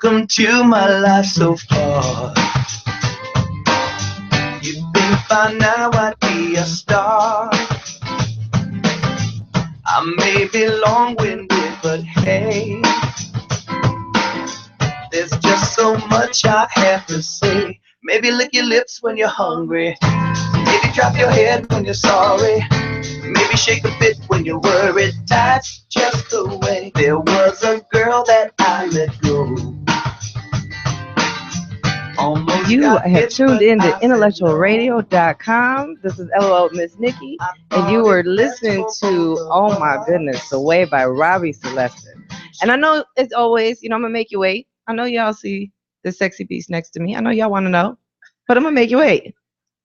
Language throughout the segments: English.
Welcome to my life so far. You've been fine, now I'd be a star. I may be long-winded, but hey, there's just so much I have to say. Maybe lick your lips when you're hungry. Maybe drop your head when you're sorry. Maybe shake a bit when you're worried. That's just the way. There was a girl that I let go. You have tuned in to IntellectualRadio.com. This is LOL Miss Nikki, and you were listening to Oh My Goodness, The Way by Robbie Celeste. And I know it's always, I'm going to make you wait. I know y'all see the sexy beast next to me. I know y'all want to know, but I'm going to make you wait.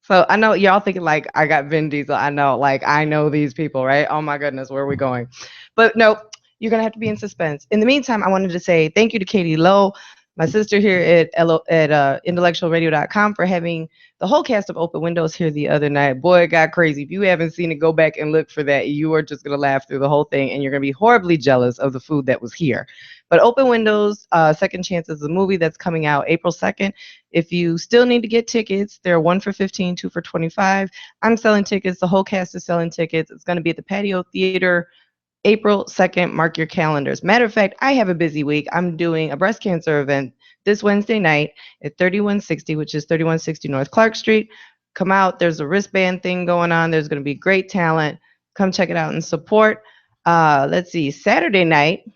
So I know y'all thinking like I got Vin Diesel. I know these people, right? Oh my goodness, where are we going? But no, you're going to have to be in suspense. In the meantime, I wanted to say thank you to Katie Lowe, my sister here at IntellectualRadio.com, for having the whole cast of Open Windows here the other night. Boy, it got crazy. If you haven't seen it, go back and look for that. You are just going to laugh through the whole thing, and you're going to be horribly jealous of the food that was here. But Open Windows, Second Chance is a movie that's coming out April 2nd. If you still need to get tickets, they're 1 for $15, 2 for $25. I'm selling tickets. The whole cast is selling tickets. It's going to be at the Patio Theater, April 2nd, mark your calendars. Matter of fact, I have a busy week. I'm doing a breast cancer event this Wednesday night at 3160, which is 3160 North Clark Street. Come out. There's a wristband thing going on. There's going to be great talent. Come check it out and support. Let's see. Saturday night,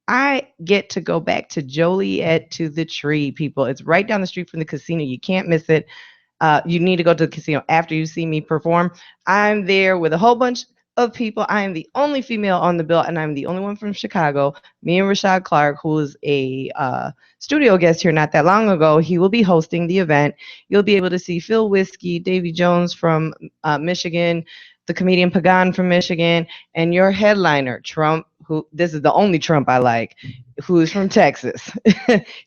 I get to go back to Joliet to the Tree, people. It's right down the street from the casino. You can't miss it. You need to go to the casino after you see me perform. I'm there with a whole bunch of people. I am the only female on the bill, and I'm the only one from Chicago. Me and Rashad Clark, who is a studio guest here not that long ago, he will be hosting the event. You'll be able to see Phil Whiskey, Davy Jones from Michigan, the comedian Pagan from Michigan, and your headliner, Trump, who this is the only Trump I like, who is from Texas.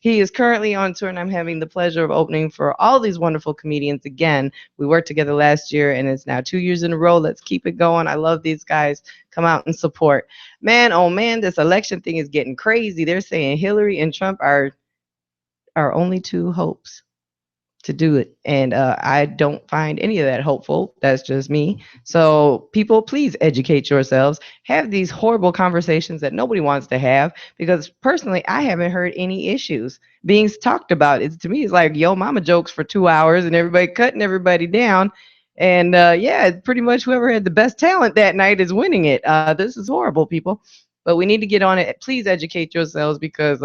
He is currently on tour, and I'm having the pleasure of opening for all these wonderful comedians again. We worked together last year, and it's now 2 years in a row. Let's keep it going. I love these guys. Come out and support. Man, oh man, this election thing is getting crazy. They're saying Hillary and Trump are our only two hopes to do it, and I don't find any of that hopeful. That's just me. So people, please educate yourselves. Have these horrible conversations that nobody wants to have, because personally I haven't heard any issues being talked about. It's, to me, it's like yo mama jokes for 2 hours and everybody cutting everybody down, and yeah, pretty much whoever had the best talent that night is winning it. This is horrible, people, but we need to get on it. Please educate yourselves, because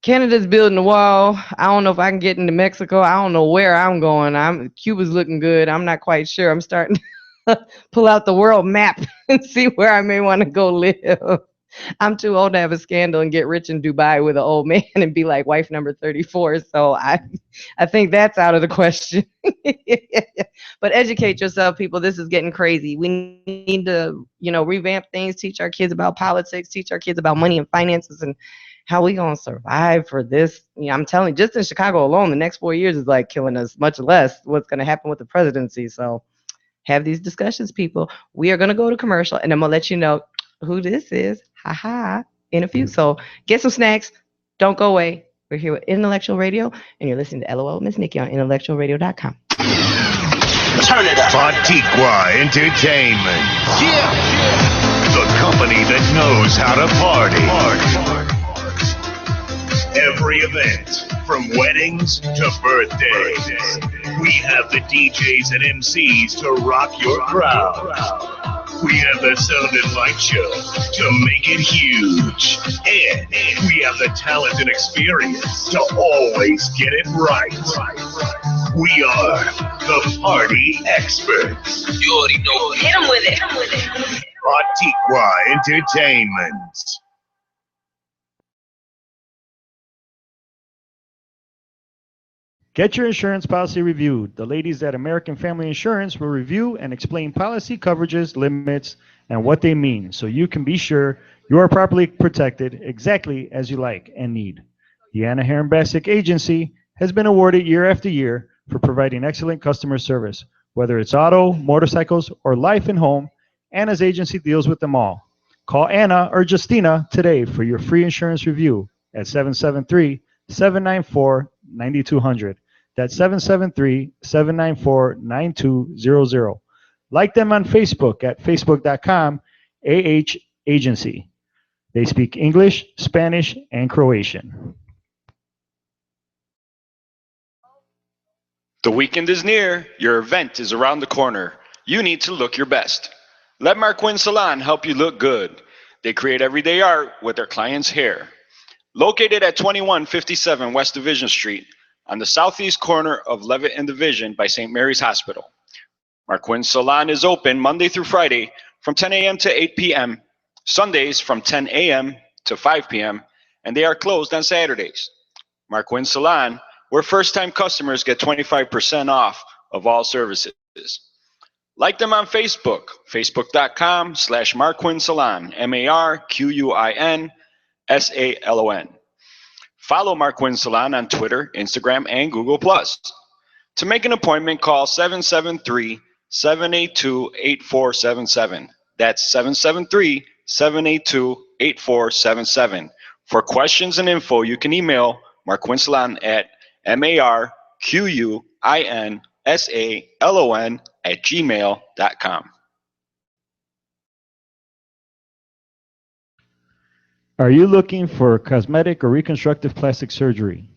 Canada's building a wall. I don't know if I can get into Mexico. I don't know where I'm going. Cuba's looking good. I'm not quite sure. I'm starting to pull out the world map and see where I may want to go live. I'm too old to have a scandal and get rich in Dubai with an old man and be like wife number 34. So I think that's out of the question. But educate yourself, people. This is getting crazy. We need to, revamp things, teach our kids about politics, teach our kids about money and finances, and how we gonna survive for this? I'm telling you, just in Chicago alone, the next 4 years is like killing us, much less what's gonna happen with the presidency. So have these discussions, people. We are gonna go to commercial, and I'm gonna let you know who this is, in a few. So get some snacks. Don't go away. We're here with Intellectual Radio, and you're listening to LOL Miss Nikki on IntellectualRadio.com. Turn it up. Antigua Entertainment. Yeah. The company that knows how to party. Every event, from weddings to birthdays, we have the DJs and MCs to rock your crowd. We have the sound and light show to make it huge. And we have the talent and experience to always get it right. We are the party experts. You already know. Hit them with it. Antigua Entertainment. Get your insurance policy reviewed. The ladies at American Family Insurance will review and explain policy coverages, limits, and what they mean, so you can be sure you are properly protected exactly as you like and need. The Anna Heron Bassick Agency has been awarded year after year for providing excellent customer service. Whether it's auto, motorcycles, or life and home, Anna's agency deals with them all. Call Anna or Justina today for your free insurance review at 773-794-9200. That's 773-794-9200. Like them on Facebook at facebook.com/AH Agency. They speak English, Spanish, and Croatian. The weekend is near. Your event is around the corner. You need to look your best. Let Marquin Salon help you look good. They create everyday art with their clients' hair. Located at 2157 West Division Street on the southeast corner of Levitt and Division by St. Mary's Hospital. Marquin Salon is open Monday through Friday from 10 a.m. to 8 p.m., Sundays from 10 a.m. to 5 p.m., and they are closed on Saturdays. Marquin Salon, where first-time customers get 25% off of all services. Like them on Facebook, facebook.com/Marquin Salon, MarQuinSalon. Follow Marquin Salon on Twitter, Instagram, and Google+. To make an appointment, call 773-782-8477. That's 773-782-8477. For questions and info, you can email Marquin Salon at MarQuinSalon@gmail.com. Are you looking for cosmetic or reconstructive plastic surgery?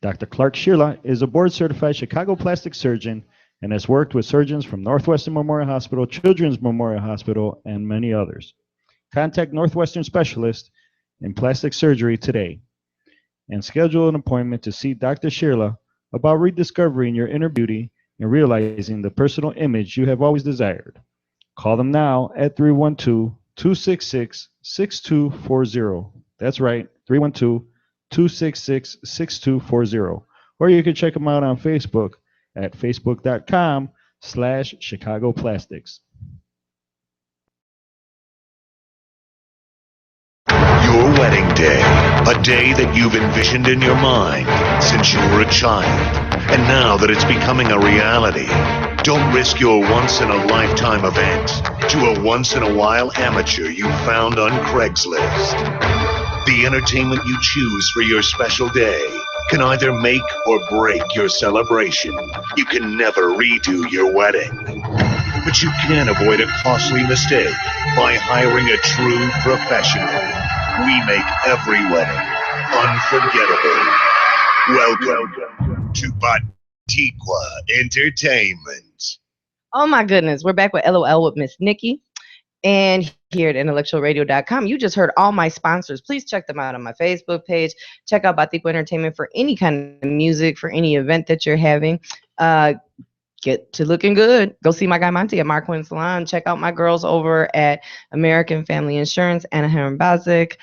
Dr. Clark Sheila is a board-certified Chicago plastic surgeon and has worked with surgeons from Northwestern Memorial Hospital, Children's Memorial Hospital, and many others. Contact Northwestern Specialist in Plastic Surgery today and schedule an appointment to see Dr. Sheila about rediscovering your inner beauty and realizing the personal image you have always desired. Call them now at 312-266-6240. That's right, 312-266-6240. Or you can check them out on Facebook at facebook.com/Chicago Plastics. Your wedding day, a day that you've envisioned in your mind since you were a child, and now that it's becoming a reality, don't risk your once-in-a-lifetime event to a once-in-a-while amateur you found on Craigslist. The entertainment you choose for your special day can either make or break your celebration. You can never redo your wedding, but you can avoid a costly mistake by hiring a true professional. We make every wedding unforgettable. Welcome to Batiqua Entertainment. Oh my goodness, we're back with LOL with Miss Nikki. And here at IntellectualRadio.com, you just heard all my sponsors. Please check them out on my Facebook page. Check out Batiqua Entertainment for any kind of music, for any event that you're having. Get to looking good. Go see my guy Monty at Marquin Salon. Check out my girls over at American Family Insurance, Anaheim and Bazik.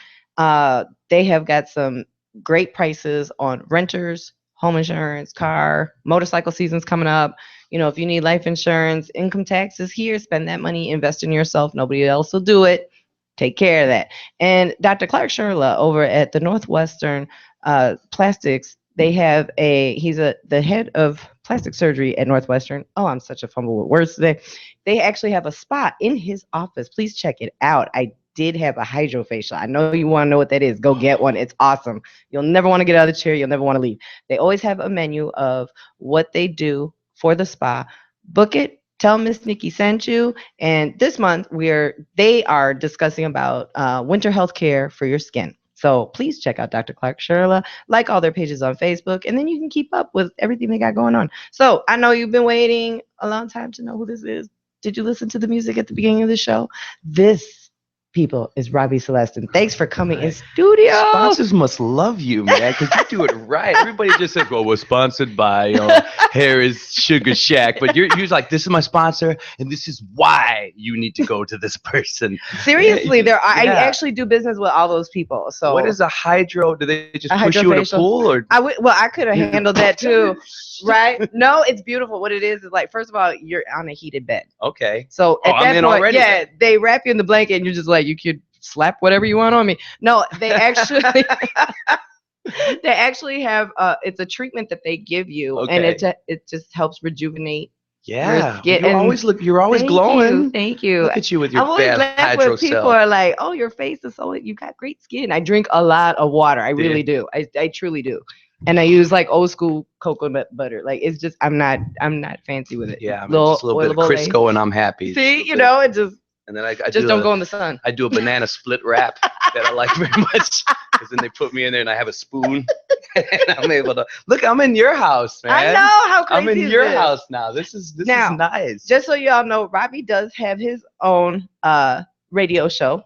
They have got some great prices on renters, home insurance, car, motorcycle season's coming up. You know, if you need life insurance, income taxes here, spend that money, invest in yourself. Nobody else will do it. Take care of that. And Dr. Clark Sherla over at the Northwestern Plastics, they have he's the head of plastic surgery at Northwestern. Oh, I'm such a fumble with words today. They actually have a spot in his office. Please check it out. I did have a hydrofacial. I know you want to know what that is. Go get one. It's awesome. You'll never want to get out of the chair. You'll never want to leave. They always have a menu of what they do for the spa. Book it. Tell Miss Nikki sent you. And this month they are discussing about winter health care for your skin. So please check out Dr. Clark Sherla, like all their pages on Facebook, and then you can keep up with everything they got going on. So I know you've been waiting a long time to know who this is. Did you listen to the music at the beginning of the show? This, people, is Robbie Celestin. Thanks for coming in studio. Sponsors must love you, man, because you do it right. Everybody just says, well, we're sponsored by Harris Sugar Shack, but you're like, this is my sponsor, and this is why you need to go to this person. Seriously, I actually do business with all those people. So what is a hydro? Do they just push you in a pool? Or I could have handled that too, right? No, it's beautiful. What it is like, first of all, you're on a heated bed. Okay. So at that point, already, yeah, they wrap you in the blanket, and you're just like, you could slap whatever you want on me. No, they actually have it's a treatment that they give you, and it just helps rejuvenate Yeah, skin- you and always look. You're always Thank glowing. you. Thank you. Look at you with I your always bad laugh when people hydrocell. are like, "Oh, your face is so you got great skin." I drink a lot of water. I really do. I truly do. And I use like old school coconut butter. Like it's just I'm not fancy with it. Yeah, I mean, Little just a little bit of oilable Crisco, and I'm happy. See, you know, it just And then I just don't go in the sun. I do a banana split wrap that I like very much because then they put me in there and I have a spoon and I'm able to look. I'm in your house, man. I know how crazy I'm in is your this? house now. This is Now, nice. Just so y'all know, Robbie does have his own radio show.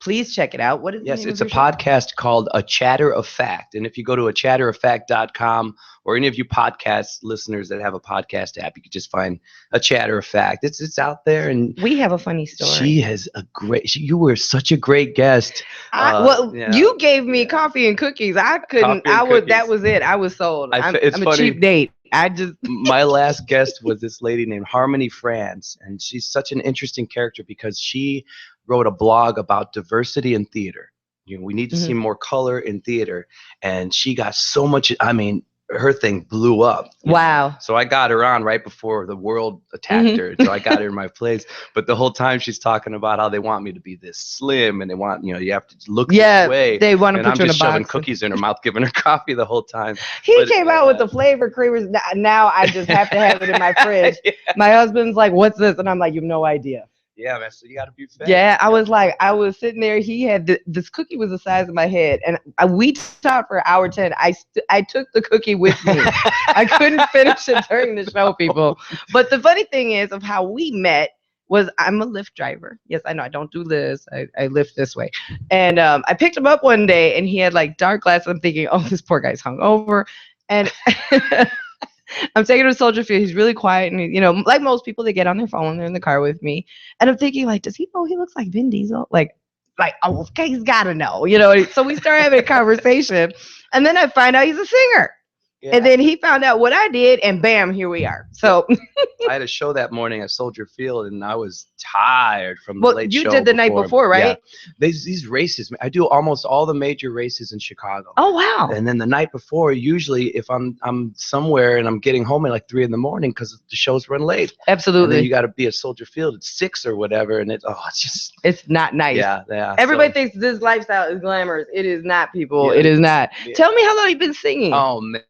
Please check it out. What is the Yes, name it's of a your show? podcast called A Chatter of Fact. And if you go to achatterofact.com or any of you podcast listeners that have a podcast app, you can just find A Chatter of Fact. It's out there. And We have a funny story. she has a great, you were such a great guest. Yeah. You gave me coffee and cookies. I couldn't. Coffee and That cookies. was it. I was sold. I'm it's a funny. cheap date. I just My last guest was this lady named Harmony France, and she's such an interesting character because she wrote a blog about diversity in theater. You know, we need to see more color in theater, and she got so much. I mean, her thing blew up. wow. So I got her on right before the world attacked her. So I got her in my place. But the whole time she's talking about how they want me to be this slim, and they want, you know, you have to look this way. They want to And put I'm you in a just shoving box. cookies in her mouth, giving her coffee the whole time. He But, came out with the flavor creamers. Now I just have to have it in my fridge. Yeah. My husband's like, "What's this?" And I'm like, "You have no idea." Yeah, man. So you got to be fed. Yeah, I was sitting there. He had this cookie was the size of my head, and we talked for hour 10. I took the cookie with me. I couldn't finish it during the show, people. But the funny thing is, of how we met was I'm a Lyft driver. Yes, I know I don't do this. I Lyft this way, and I picked him up one day, and he had like dark glasses. I'm thinking, oh, this poor guy's hungover, and. I'm taking him to Soldier Field. He's really quiet, and you know, like most people, they get on their phone. They're in the car with me, and I'm thinking, like, does he know he looks like Vin Diesel? Like, oh, okay, he's got to know, you know. So we start having a conversation, and then I find out he's a singer, and then he found out what I did, and bam, here we are. So I had a show that morning at Soldier Field, and I was tired from the late show. you did the night before, right? Yeah. These races, I do almost all the major races in Chicago. Oh wow! And then the night before, usually if I'm somewhere and I'm getting home at like 3 a.m. because the shows run late. Absolutely. And then you got to be at Soldier Field at 6 or whatever, and it's just not nice. Yeah. Everybody thinks this lifestyle is glamorous. It is not, people. Yeah. It is not. Yeah. Tell me how long you've been singing. Oh man.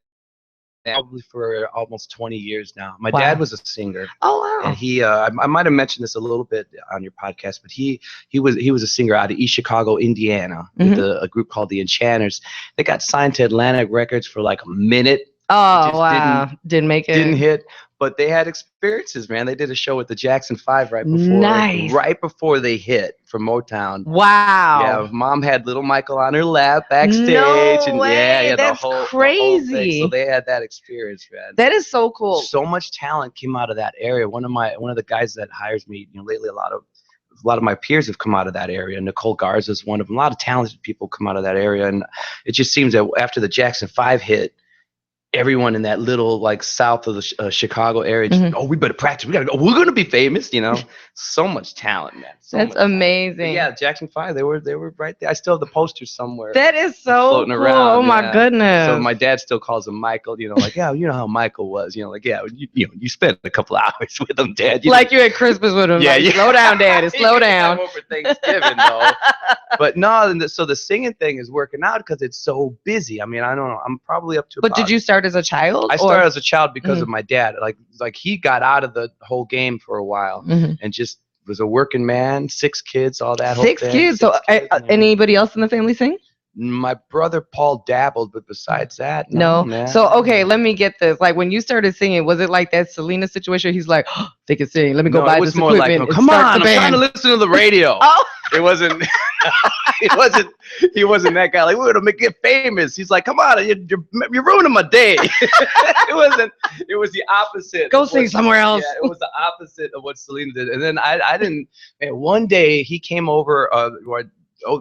Probably for almost 20 years now. My Wow. dad was a singer. Oh wow! And he, I might have mentioned this a little bit on your podcast, but he was a singer out of East Chicago, Indiana, with a group called the Enchanters. They got signed to Atlantic Records for like a minute. Oh just wow! Didn't make it. Didn't hit, but they had experiences, man. They did a show with the Jackson 5 right before they hit from Motown. Wow! Yeah, mom had little Michael on her lap backstage, No and way, yeah, that's the whole crazy. thing. So they had that experience, man. That is so cool. So much talent came out of that area. One of the guys that hires me, you know, lately a lot of my peers have come out of that area. Nicole Garza is one of them. A lot of talented people come out of that area, and it just seems that after the Jackson 5 hit, everyone in that little like south of the Chicago area, just, oh, we better practice. We gotta go. We're gonna be famous, you know. So much talent, man. That's amazing. But yeah, Jackson 5. They were right there. I still have the posters somewhere. That is so floating cool. around, Oh my yeah. goodness. So my dad still calls him Michael. You know, like yeah, you know how Michael was. You know, like yeah, you spent a couple hours with him, Dad. Like you at Christmas with him. Yeah, like, yeah. Slow down, Daddy. Slow down. Over Thanksgiving though. But no, so the singing thing is working out because it's so busy. I mean, I don't know. I'm probably up to. But did you start as a child? I started as a child because of my dad. Like he got out of the whole game for a while and just was a working man, 6 kids, all that. Six whole thing. kids. So anybody else in the family sing? My brother Paul dabbled, but besides that, No. man. So okay, let me get this. Like when you started singing, was it like that Selena situation? He's like, oh, they can sing. Let me go buy it was this more like, equipment. no, and come start on, the I'm trying band." to listen to the radio. Oh. It wasn't. He wasn't that guy. Like we're gonna get famous. He's like, come on, you're ruining my day. It wasn't. It was the opposite. Go sing somewhere else. Yeah, it was the opposite of what Selena did. And then I didn't. Man, one day he came over.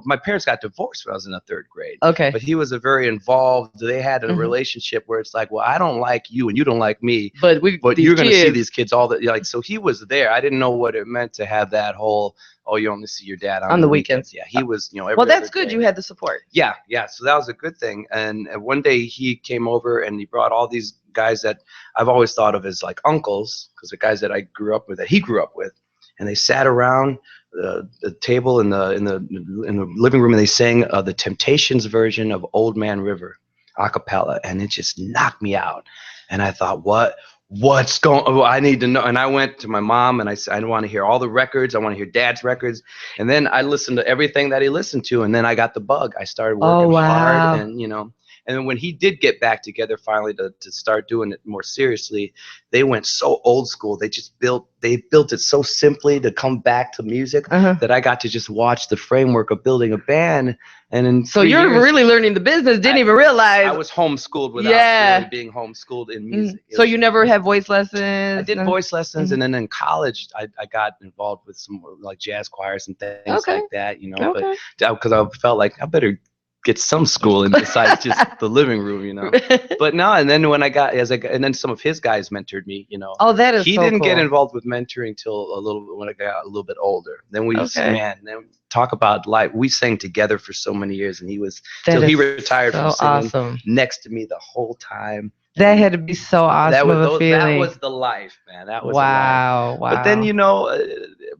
my parents got divorced when I was in the 3rd grade. Okay. But he was a very involved. They had a Mhm. relationship where it's like, well, I don't like you and you don't like me, But but these you're going to see kids- these kids all the like. So he was there. I didn't know what it meant to have that whole. Oh, you only see your dad on the weekends. Yeah, he was. Every Well, that's other good. day. You had the support. Yeah. So that was a good thing. And one day he came over and he brought all these guys that I've always thought of as like uncles, because the guys that I grew up with, that he grew up with, and they sat around the table in the living room and they sang the Temptations version of Old Man River a cappella, and it just knocked me out. And I thought, what's going on? I need to know. And I went to my mom and I said, I want to hear all the records. I want to hear Dad's records. And then I listened to everything that he listened to. And then I got the bug. I started working hard. And, and then when he did get back together finally to start doing it more seriously, they went so old school. They built it so simply to come back to music that I got to just watch the framework of building a band. And in so you're really learning the business. Didn't even realize. I was homeschooled without really being homeschooled in music. So you never had voice lessons? I did voice lessons, and then in college, I got involved with some like jazz choirs and things like that. But because I felt like I better get some schooling besides just the living room, But no, and then when I got and then some of his guys mentored me, Oh, that is he so didn't cool. get involved with mentoring till when I got a little bit older. Then we then talk about life. We sang together for so many years, and he was till he retired from singing next to me the whole time. That had to be so awesome. That was the life, man. That was wow. But then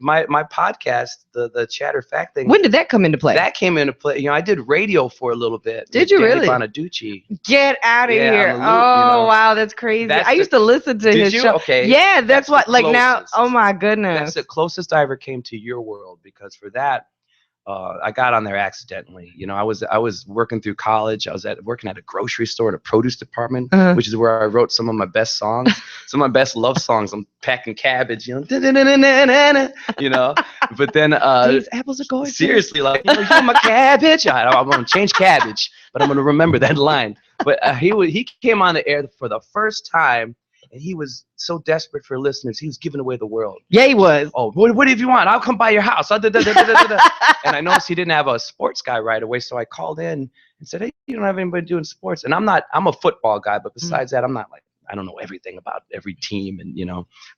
my podcast, the Chatter Fact thing. When did that come into play? That came into play. I did radio for a little bit. Did you really? Bonaducci. Get out of here! Wow, that's crazy. I used to listen to his show. Okay. Yeah, that's what. Like now, oh my goodness. That's the closest I ever came to your world, because for that. I got on there accidentally. I was working through college. I was working at a grocery store in a produce department, which is where I wrote some of my best songs, some of my best love songs. I'm packing cabbage, But then these apples are going. Seriously, like you're my cabbage. I'm gonna change cabbage, but I'm gonna remember that line. But he came on the air for the first time. And he was so desperate for listeners. He was giving away the world. Yeah, he was. Oh, what if you want? I'll come by your house. And I noticed he didn't have a sports guy right away. So I called in and said, hey, you don't have anybody doing sports. And I'm a football guy. But besides that, I'm not like, I don't know everything about every team. And,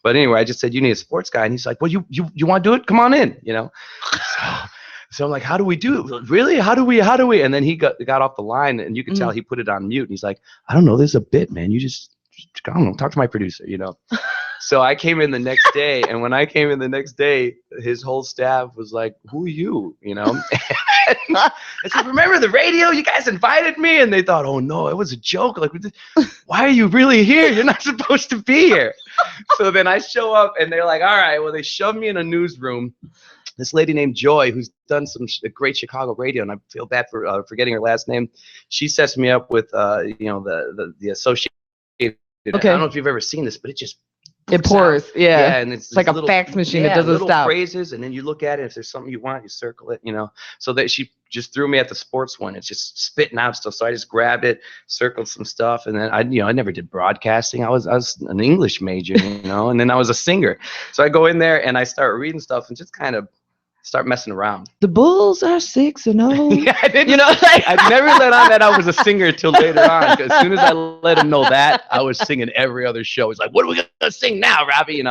but anyway, I just said, you need a sports guy. And he's like, well, you want to do it? Come on in, So I'm like, how do we do it? Really? How do we? And then he got off the line, and you could tell he put it on mute. And he's like, I don't know. There's a bit, man. You just, I don't know, talk to my producer, So I came in the next day, and when I came in the next day, his whole staff was like, who are you? I said, remember the radio? You guys invited me? And they thought, oh no, it was a joke. Like, why are you really here? You're not supposed to be here. So then I show up, and they're like, all right, well, they shoved me in a newsroom. This lady named Joy, who's done some great Chicago radio, and I feel bad for forgetting her last name. She sets me up with, the Associated. Okay. I don't know if you've ever seen this, but it pours. Yeah, and it's like a fax machine. It doesn't stop. Phrases, and then you look at it. If there's something you want, you circle it. So that she just threw me at the sports one. It's just spitting out stuff. So I just grabbed it, circled some stuff, and then I never did broadcasting. I was an English major, and then I was a singer. So I go in there and I start reading stuff and just kind of start messing around. The Bulls are 6-0. Yeah, I didn't. I never let on that I was a singer until later on. As soon as I let him know that, I was singing every other show. He's like, "What are we gonna sing now, Robbie?"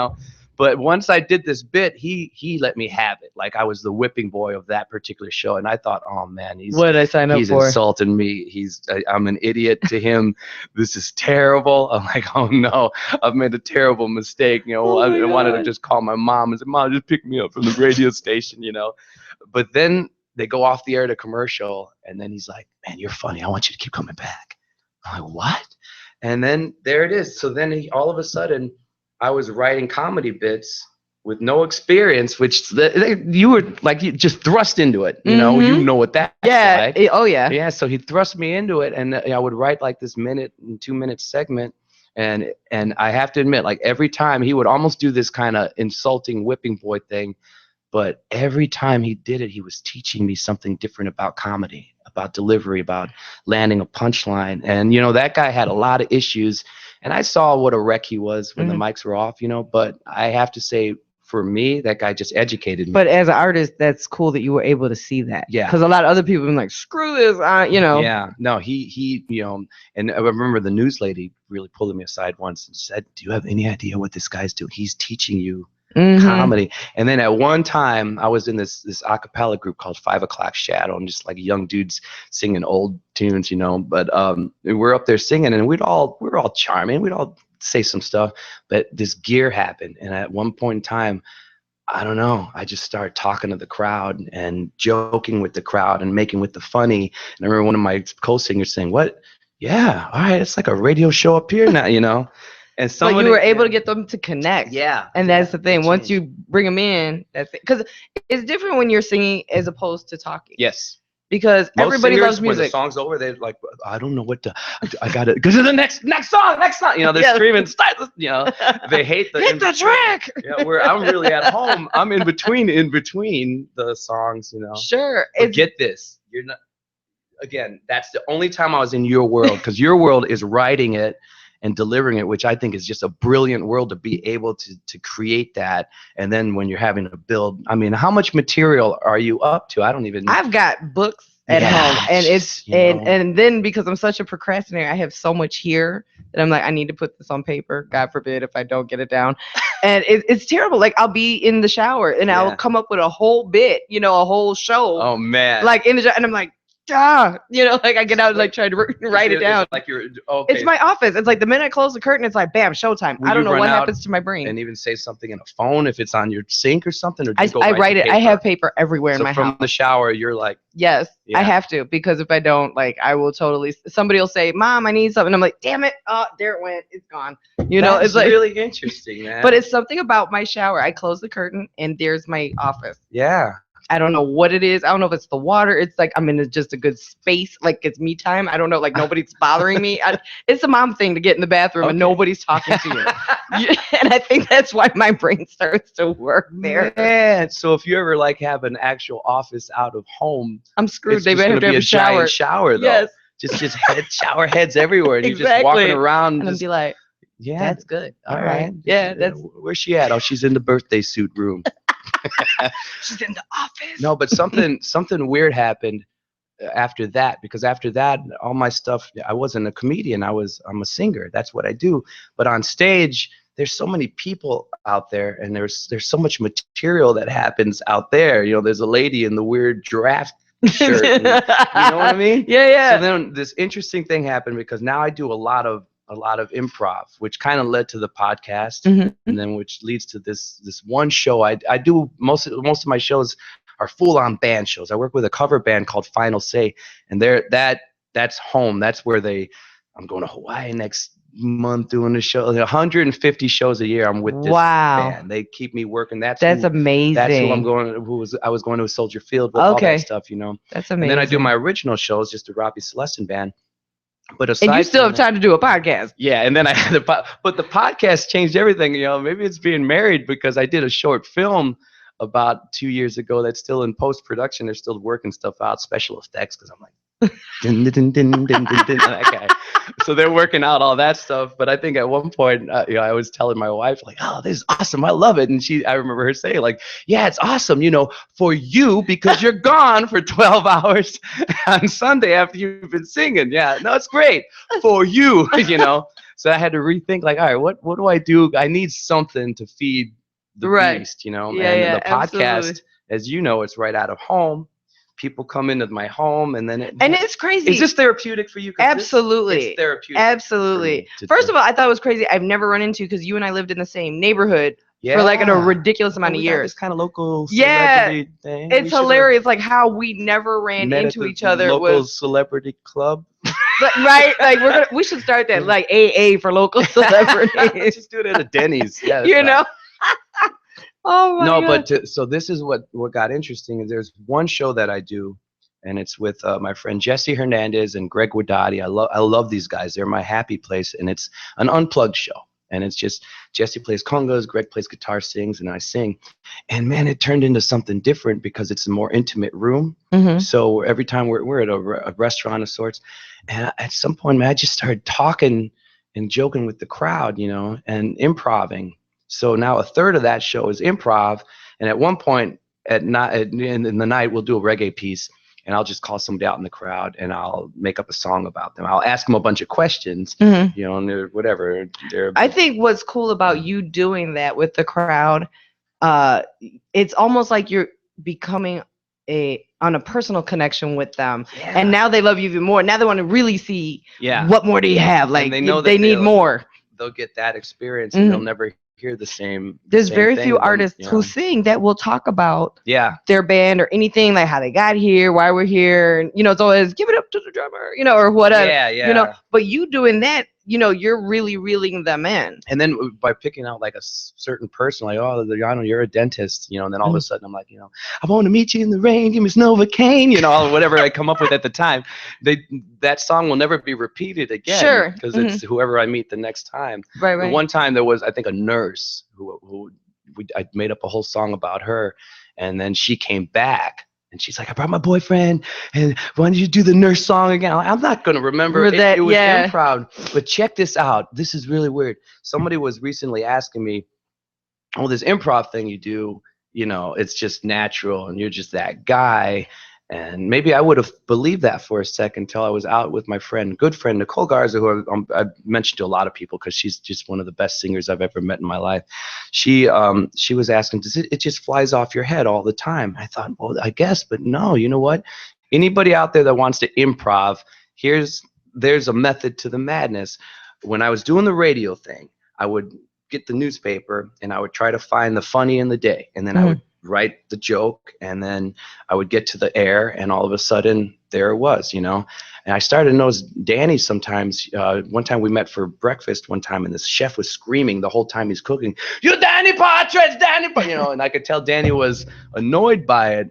But once I did this bit, he let me have it. Like I was the whipping boy of that particular show, and I thought, oh man, what did I sign up he's for? Insulting me. I'm an idiot to him. This is terrible. I'm like, oh no, I've made a terrible mistake. I wanted to just call my mom and say, Mom, just pick me up from the radio station. But then they go off the air to commercial, and then he's like, man, you're funny. I want you to keep coming back. I'm like, what? And then there it is. So then all of a sudden, I was writing comedy bits with no experience, which you were like, you just thrust into it. You know what that's like. Oh yeah. Yeah. So he thrust me into it, and I would write like this 1 and 2 minute segment. And I have to admit, like every time he would almost do this kind of insulting whipping boy thing, but every time he did it, he was teaching me something different about comedy, about delivery, about landing a punchline. And, that guy had a lot of issues. And I saw what a wreck he was when the mics were off, but I have to say, for me, that guy just educated me. But as an artist, that's cool that you were able to see that. Yeah. Because a lot of other people have been like, screw this, you know. Yeah, no, he, and I remember the news lady really pulling me aside once and said, "Do you have any idea what this guy's doing? He's teaching you comedy." And then at one time, I was in this a cappella group called 5 O'Clock Shadow, and just like young dudes singing old tunes, But we're up there singing, and we were all charming. We'd all say some stuff, but this gear happened, and at one point in time, I don't know, I just started talking to the crowd and joking with the crowd and making with the funny. And I remember one of my co-singers saying, "What? Yeah, all right, it's like a radio show up here now, And so you were able to get them to connect. Yeah. And that's the thing. Once you bring them in, that's it. Because it's different when you're singing as opposed to talking. Yes. Because Most everybody singers, loves music. When the song's over, they're like, "I don't know what to. I got to go to the next song. They're screaming, They hate the hit the track. Yeah, where I'm really at home. I'm in between the songs. Sure. But get this, you're not. Again, that's the only time I was in your world, because your world is writing it and delivering it, which I think is just a brilliant world to be able to create that. And then when you're having to build, I mean, how much material are you up to? I don't even know. I've got books at home, and it's and then because I'm such a procrastinator, I have so much here that I'm like, I need to put this on paper. God forbid if I don't get it down. And it's terrible. Like I'll be in the shower and I'll come up with a whole bit, a whole show. Oh man. Like in the shower, and I'm like, like I get out and like try to write it down. Like you're okay. It's my office. It's like the minute I close the curtain, it's like bam, showtime. I don't know what happens to my brain. And even say something in a phone if it's on your sink or something. Or I write it. I have paper everywhere in my house. From the shower, you're like, yes, I have to, because if I don't, like, I will totally. Somebody will say, "Mom, I need something." I'm like, "Damn it! Oh, there it went. It's gone." That's it's like really interesting, man. But it's something about my shower. I close the curtain and there's my office. Yeah. I don't know what it is. I don't know if it's the water. It's like I'm in just a good space. Like it's me time. I don't know. Like nobody's bothering me. It's a mom thing to get in the bathroom and nobody's talking to you. And I think that's why my brain starts to work there. Man, so if you ever like have an actual office out of home, I'm screwed. They better have to have a shower. Shower though. Yes. Just shower heads everywhere. And you're just walking around. And I'll be like, yeah, that's good. All right. Yeah, that's. Where's she at? Oh, she's in the birthday suit room. She's in the office. No, but something weird happened after that, because after that, all my stuff, I wasn't a comedian. I'm a singer. That's what I do. But on stage, there's so many people out there, and there's so much material that happens out there. There's a lady in the weird giraffe shirt. You know what I mean? Yeah. So then this interesting thing happened, because now I do a lot of improv, which kind of led to the podcast, and then which leads to this one show. I do most of my shows are full-on band shows. I work with a cover band called Final Say, and that's home. That's where I'm going to Hawaii next month doing the show. 150 shows a year. I'm with this band. They keep me working. That's amazing. That's who I'm going. I was going to Soldier Field with all that stuff. That's amazing. And then I do my original shows, just the Robbie Celestin band. But and you still have time to do a podcast. Yeah, and then I had but the podcast changed everything. Maybe it's being married, because I did a short film about 2 years ago that's still in post-production. They're still working stuff out, special effects, because I'm like, din, din, din, din, din, din, okay. So they're working out all that stuff. But I think at one point, I was telling my wife, like, "Oh, this is awesome. I love it." And I remember her saying, like, "Yeah, it's awesome, for you, because you're gone for 12 hours on Sunday after you've been singing. Yeah, no, it's great for you, So I had to rethink, like, all right, what do I do? I need something to feed the beast, Yeah, and the podcast, absolutely. as you know, it's right out of home. People come into my home, and then it's crazy. Is this therapeutic for you? Absolutely. It's therapeutic. Absolutely. First of all, I thought it was crazy. I've never run into, because you and I lived in the same neighborhood for like a ridiculous amount of years. This kind of local celebrity thing. It's hilarious, like how we never ran into each other. Local celebrity club. Right? Like we should start that, like AA for local celebrities. Let's just do it at a Denny's. Yeah, Oh my God. But so this is what got interesting. Is there's one show that I do, and it's with my friend Jesse Hernandez and Greg Wadati. I love these guys. They're my happy place, and it's an unplugged show. And it's just Jesse plays congas, Greg plays guitar, sings, and I sing. And man, it turned into something different, because it's a more intimate room. So every time we're at a restaurant of sorts, and at some point, man, I just started talking and joking with the crowd, and improving. So now a third of that show is improv. And at one point at night, in the night, we'll do a reggae piece. And I'll just call somebody out in the crowd, and I'll make up a song about them. I'll ask them a bunch of questions, Mhm. you know, and whatever. I think what's cool about you doing that with the crowd, it's almost like you're becoming on a personal connection with them, and now they love you even more. Now they want to really see what more do you have. Like and they know they need more. They'll get that experience, and they'll never hear the same. There's same very thing few again, artists you know? who sing that will talk about their band or anything, like how they got here, why we're here, and you know, it's always give it up to the drummer, you know, or whatever. You know, but you doing that, you know, you're really reeling them in. And then by picking out like a certain person, like, oh, I know you're a dentist, you know, and then all of a sudden I'm like, you know, I want to meet you in the rain, give me Novocaine, you know, whatever I come up with at the time. That song will never be repeated again, because it's whoever I meet the next time. Right. The one time there was, I think, a nurse who I made up a whole song about her, and then she came back. And she's like, I brought my boyfriend, and why don't you do the nurse song again? I'm not going to remember it. It was improv. But check this out. This is really weird. Somebody was recently asking me, oh, this improv thing you do, you know, it's just natural, and you're just that guy. And maybe I would have believed that for a second until I was out with my good friend, Nicole Garza, who I've mentioned to a lot of people because she's just one of the best singers I've ever met in my life. She was asking, does it just flies off your head all the time? I thought, well, I guess, but no, you know what? Anybody out there that wants to improv, there's a method to the madness. When I was doing the radio thing, I would get the newspaper and I would try to find the funny in the day, and then I would write the joke, and then I would get to the air, and all of a sudden there it was, you know. And I started to notice Danny sometimes. One time we met for breakfast one time, and this chef was screaming the whole time he's cooking, "You Danny Partridge, Danny," you know, and I could tell Danny was annoyed by it.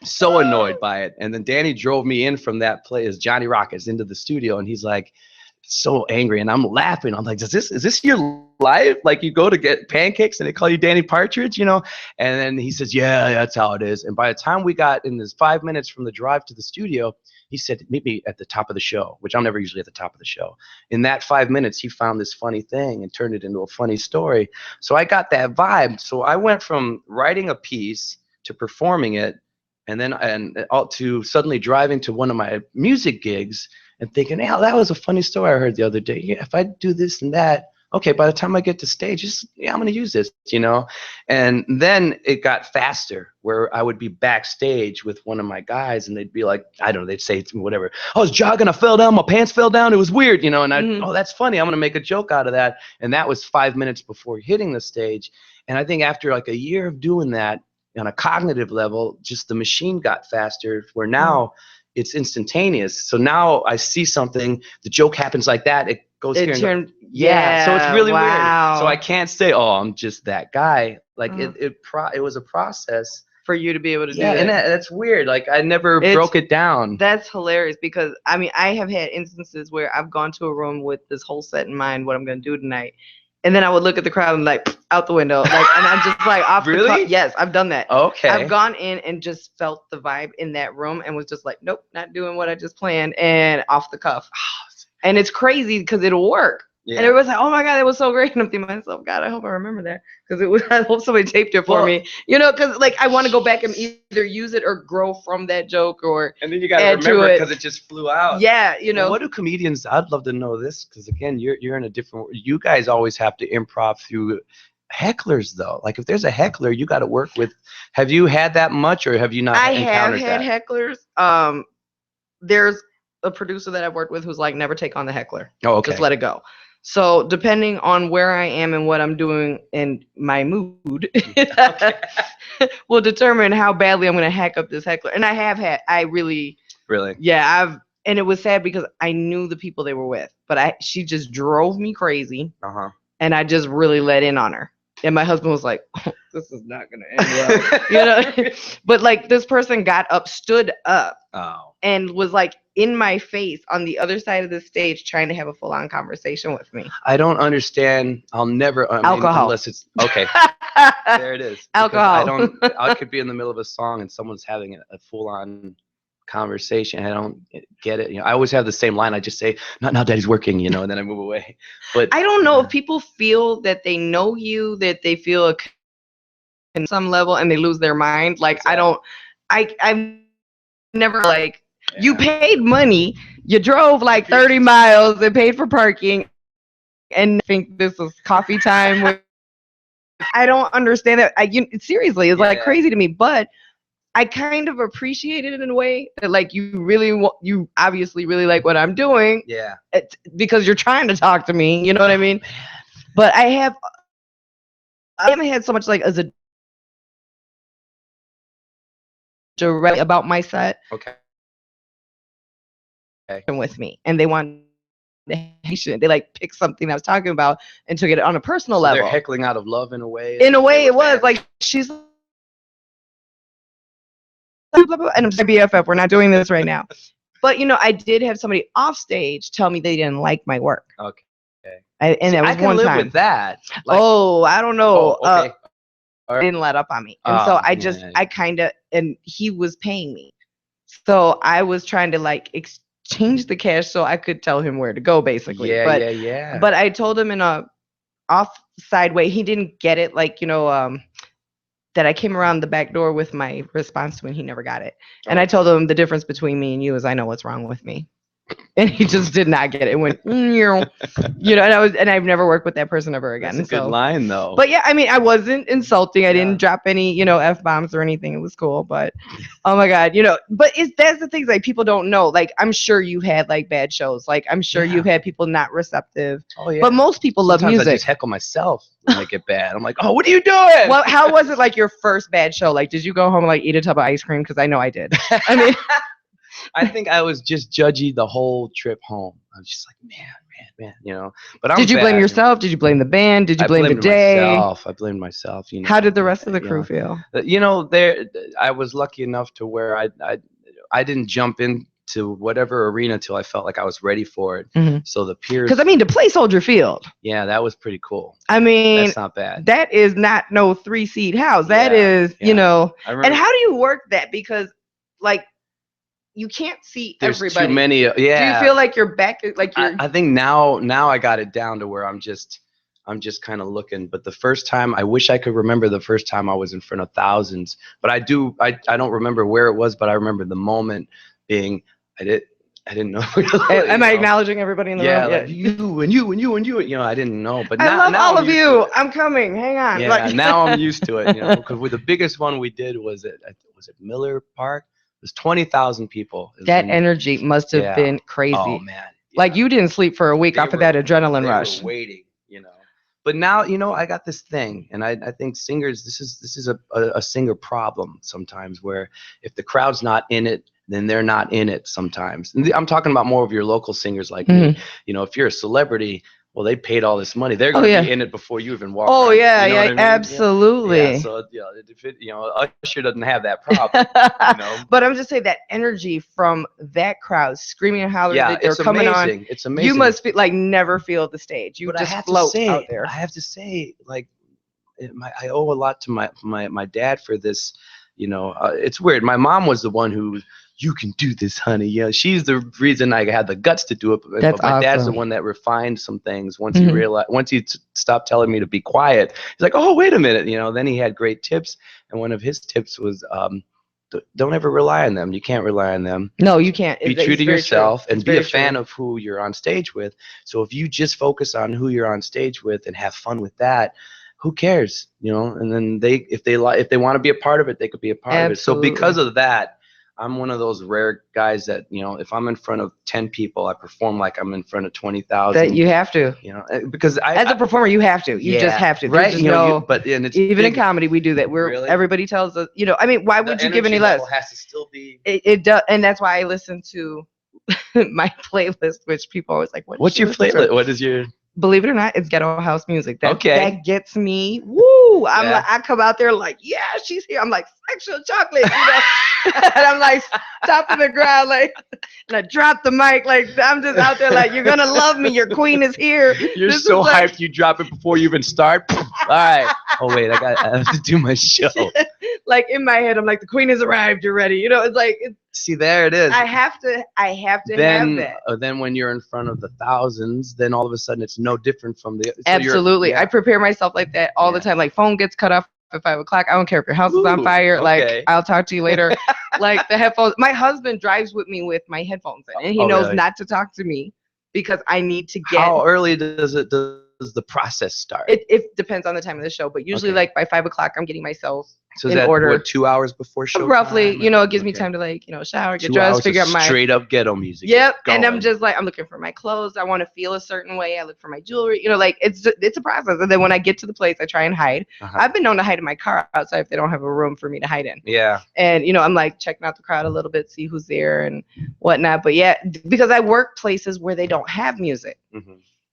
So annoyed by it. And then Danny drove me in from that place, Johnny Rockets, into the studio, and he's like so angry, and I'm laughing. I'm like, is this your life? Like, you go to get pancakes and they call you Danny Partridge, you know? And then he says, yeah, that's how it is. And by the time we got in this 5 minutes from the drive to the studio, he said, meet me at the top of the show, which I'm never usually at the top of the show. In that 5 minutes, he found this funny thing and turned it into a funny story. So I got that vibe. So I went from writing a piece to performing it, and then to suddenly driving to one of my music gigs and thinking, hey, that was a funny story I heard the other day. Yeah, if I do this and that, okay, by the time I get to stage, I'm going to use this, you know? And then it got faster, where I would be backstage with one of my guys, and they'd be like, I don't know, they'd say whatever. I was jogging, I fell down, my pants fell down, it was weird, you know? And oh, that's funny, I'm going to make a joke out of that. And that was 5 minutes before hitting the stage. And I think after like a year of doing that, on a cognitive level, just the machine got faster, where now it's instantaneous. So now I see something, the joke happens like that, it goes here. So it's really weird. So I can't say, oh, I'm just that guy. Like it was a process for you to be able to do that. And that's weird. Like, I never broke it down. That's hilarious, because I mean, I have had instances where I've gone to a room with this whole set in mind, what I'm going to do tonight. And then I would look at the crowd and like out the window, like, and I'm just like off the cuff. Yes, I've done that. Okay. I've gone in and just felt the vibe in that room and was just like, nope, not doing what I just planned, and off the cuff. And it's crazy because it'll work. Yeah. And everyone's like, oh my God, that was so great. And I'm thinking to myself, God, I hope I remember that, because I hope somebody taped it for me. You know, because like I want to go back and either use it or grow from that joke, or and then you got to remember because it just flew out. Yeah, you know. Well, what do comedians? I'd love to know this, because again, you're in a different. You guys always have to improv through hecklers, though. Like, if there's a heckler, you got to work with. Have you had that much, or have you not? I have had hecklers. There's a producer that I've worked with who's like, never take on the heckler. Oh, okay. Just let it go. So depending on where I am and what I'm doing and my mood will determine how badly I'm going to hack up this heckler. And I really, yeah, and it was sad because I knew the people they were with, but she just drove me crazy. And I just really let in on her. And my husband was like, oh, this is not going to end well, you know? But like, this person stood up and was like in my face on the other side of the stage trying to have a full-on conversation with me. I don't understand. I'll never. Alcohol. Unless it's okay. There it is. Alcohol. I could be in the middle of a song and someone's having a full-on conversation. I don't get it. I always have the same line. I just say, "Not now, Daddy's working," and then I move away. But I don't know if people feel that they know you, that they feel in some level, and they lose their mind. Like I've never like you paid money, you drove like 30 miles and paid for parking, and think this was coffee time. I don't understand that. Seriously, it's like crazy to me, but I kind of appreciate it in a way that like you obviously really like what I'm doing. Yeah. Because you're trying to talk to me, you know what I mean? But I haven't had so much like as a direct about my set. Okay. With me, and they want they like picked something I was talking about and took it on a personal level. They're heckling out of love in a way. In a way, it was like she's. Blah, blah, blah, and I'm just like, BFF, we're not doing this right now. But I did have somebody off stage tell me they didn't like my work. Okay. And that was I can one live time. with that. Like, I don't know. Oh, okay. Didn't let up on me, and so I kind of, and he was paying me, so I was trying to like exchange the cash so I could tell him where to go, basically. Yeah. But I told him in a offside way. He didn't get it, like that I came around the back door with my response when he never got it. And I told him the difference between me and you is I know what's wrong with me. And he just did not get it. It went, and I've never worked with that person ever again. That's a good line, though. But yeah, I mean, I wasn't insulting. I didn't drop any, F-bombs or anything. It was cool. But, oh my God, but that's the things like people don't know. Like, I'm sure you had like bad shows. Like, I'm sure you've had people not receptive. Oh, yeah. But most people love music. I just heckle myself when I get bad. I'm like, oh, what are you doing? Well, how was it like your first bad show? Like, did you go home and like eat a tub of ice cream? Because I know I did. I mean... I think I was just judgy the whole trip home. I was just like, man, But did you blame yourself? Did you blame the band? Did you blame the day? I blamed myself. How did the rest of the crew feel? I was lucky enough to where I didn't jump into whatever arena till I felt like I was ready for it. Mm-hmm. So the peers. Because to play Soldier Field. Yeah, that was pretty cool. I mean, that's not bad. That is not no 3-seat house. That is, And how do you work that? Because like. You can't see There's everybody. Too many. Yeah. Do you feel like you're back? Like you're. I think now I got it down to where I'm just kind of looking. But the first time, I wish I could remember the first time I was in front of thousands. But I do. I don't remember where it was, but I remember the moment being. I didn't know. Am I acknowledging everybody in the room? Yeah, like you and you and you and you. I didn't know. But I love now all of you. I'm coming. Hang on. Yeah. Now I'm used to it. Because the biggest one we did was at Miller Park. There's 20,000 people. That energy must have been crazy. Oh man! Yeah. Like you didn't sleep for a week off of that adrenaline rush. Were waiting, But now, I got this thing, and I think singers. This is a singer problem sometimes, where if the crowd's not in it, then they're not in it sometimes. And I'm talking about more of your local singers like me. If you're a celebrity. Well, they paid all this money. They're going to be in it before you even walk. Oh, around, yeah, I mean? Absolutely. Yeah, so, if it, Usher doesn't have that problem, But I'm just saying that energy from that crowd screaming and hollering that they're coming on. It's amazing. You must never feel the stage. You just float out there. I have to say, like, I owe a lot to my dad for this. It's weird. My mom was the one who. You can do this, honey. Yeah, she's the reason I had the guts to do it. That's but my dad's the one that refined some things. Once he realized, once he stopped telling me to be quiet, he's like, "Oh, wait a minute." Then he had great tips, and one of his tips was, "Don't ever rely on them. You can't rely on them. No, you can't. Be true to yourself and be a fan of who you're on stage with. So if you just focus on who you're on stage with and have fun with that." Who cares, And then if they want to be a part of it, they could be a part of it. So because of that. I'm one of those rare guys that, if I'm in front of 10 people, I perform like I'm in front of 20,000. That you have to. Because as a performer, you have to. You just have to. Right? And it's even in comedy, we do that. Everybody tells us, why would you give any less? Has to still be. It does, and that's why I listen to my playlist, which people always like. What's your playlist? What is your? Believe it or not, it's ghetto house music. That gets me. Woo! I come out there like, yeah, she's here. I'm like sexual chocolate, and I'm like stopping the ground, like, and I drop the mic, like I'm just out there, like, you're gonna love me. Your queen is here. You're this so hyped, like... you drop it before you even start. All right. Oh wait, I have to do my show. like in my head, I'm like, the queen has arrived. You're ready. You know, it's like See, there it is. I have to have that. Then when you're in front of the thousands, then all of a sudden it's no different from the. So Absolutely, I prepare myself like that all the time. Like phone gets cut off at 5 o'clock. I don't care if your house is on fire. Okay. Like I'll talk to you later. Like the headphones. My husband drives with me with my headphones in, and he knows really? not to talk to me because I need to get. How early does the process start? It depends on the time of the show, but usually like by 5 o'clock, I'm getting myself so in is that, order. What, 2 hours before show Roughly, time? you know, it gives me time to like, you know, shower, get 2 dressed, hours figure of out my straight up ghetto music. Yep, and I'm going. just like, I'm looking for my clothes. I want to feel a certain way. I look for my jewelry. You know, like it's a process. And then when I get to the place, I try and hide. I've been known to hide in my car outside if they don't have a room for me to hide in. Yeah. And you know, I'm like checking out the crowd a little bit, see who's there and whatnot. But yeah, because I work places where they don't have music.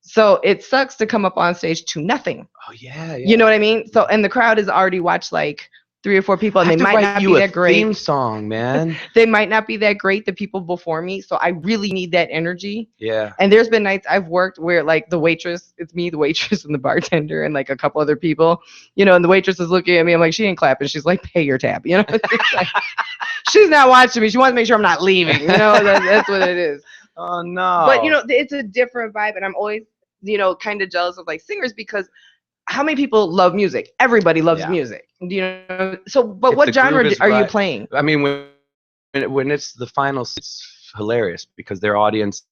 So it sucks to come up on stage to nothing. Oh yeah. You know what I mean? So and the crowd has already watched like 3 or 4 people, and they might not be that great. Theme song, man. They might not be that great, the people before me. So I really need that energy. Yeah. And there's been nights I've worked where like the waitress, it's me, the waitress, and the bartender, and like a couple other people, you know, and the waitress is looking at me. I'm like, she ain't clapping. She's like, pay your tab. You know, it's like, she's not watching me. She wants to make sure I'm not leaving. You know, that's what it is. Oh no. But you know, it's a different vibe, and I'm always, you know, kind of jealous of like singers because how many people love music? Everybody loves music. You know, so but what genre are you playing? I mean, when it's the finals, it's hilarious because their audience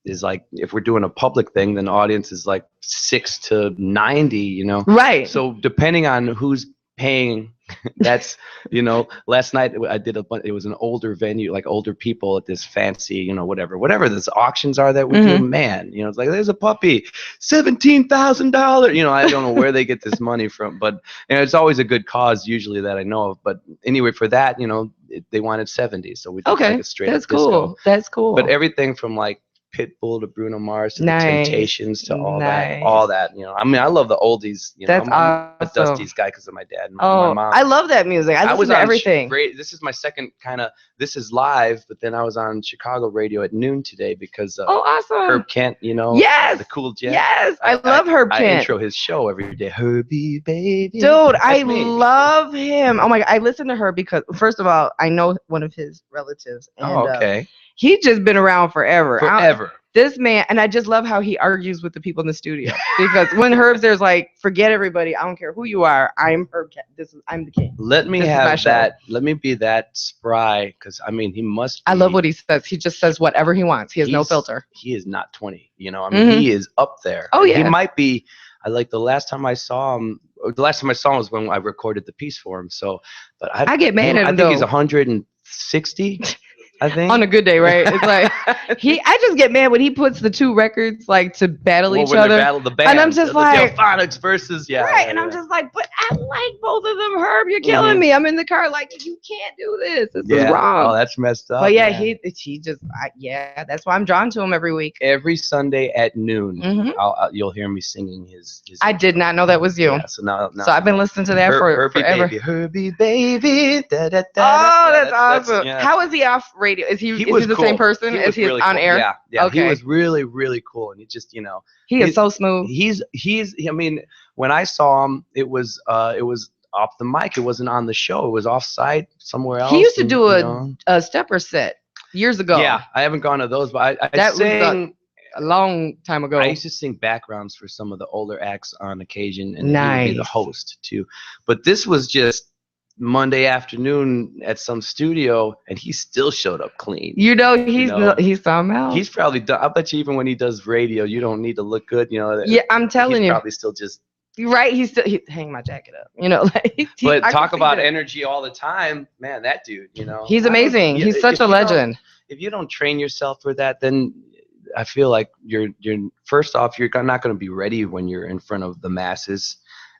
is like, if we're doing a public thing, then the audience is like 6 to 90. You know, right? So depending on who's paying, that's, you know, last night I did it was an older venue, like older people at this fancy, you know, whatever these auctions are that we do, man, you know, it's like, there's a puppy, $17,000, you know, I don't know where they get this money from, but you know, it's always a good cause usually that I know of. But anyway, for that, you know, they wanted 70, so we did like a straight that's up disco. Cool. That's cool. But everything from like Pitbull to Bruno Mars to the Temptations to all that, you know. I mean, I love the oldies. You know, that's I'm a Dusty's guy because of my dad and my mom. I love that music. I listen to everything. This is my second kind of. This is live, but then I was on Chicago radio at noon today because awesome. Herb Kent, you know, the cool jazz. Yes, I love Herb Kent. I intro his show every day. Herbie, baby. Dude, I love him. Oh my God, I listen to her because first of all, I know one of his relatives. And, okay. He's just been around forever. Forever. This man, and I just love how he argues with the people in the studio because when Herb's there's like, forget everybody. I don't care who you are. I'm Herb. I'm the king. Let me have that. Let me be that spry because I mean he must. I love what he says. He just says whatever he wants. He has no filter. He is not 20. You know, I mean he is up there. Oh yeah. He might be. I like the last time I saw him. The last time I saw him was when I recorded the piece for him. So, but I get mad at him. I think he's 160. I think on a good day, right? It's like I just get mad when he puts the 2 records like to battle each other. Battle the band, and I'm just the like Delphonics versus and I'm just like, but I like both of them, Herb. You're killing me. I'm in the car like, you can't do this. This is wrong. Oh, that's messed up. But yeah, he just that's why I'm drawn to him every week. Every Sunday at noon, you'll hear me singing his I did not know that was you. Yeah, so now so I've been listening to that Herbie forever. Baby, Herbie baby. Da, da, da, oh, that's awesome. How is he off radio? Is he the cool. same person as he really is on cool. air? Yeah. Okay. He was really, really cool, and he just, you know, he is so smooth. He's. I mean, when I saw him, it was off the mic. It wasn't on the show. It was off site somewhere else. He used to do a stepper set years ago. Yeah, I haven't gone to those, but I that sang was a long time ago. I used to sing backgrounds for some of the older acts on occasion, and he would be the host too. But this was just Monday afternoon at some studio, and he still showed up clean. You know, he's somehow. He's probably done. I bet you even when he does radio, you don't need to look good. You know. Yeah, I'm telling you. Probably still just. Right, he's hang my jacket up. You know, like. But talk about energy all the time, man. That dude, you know. He's amazing. He's such a legend. If you don't train yourself for that, then I feel like you're first off, you're not going to be ready when you're in front of the masses,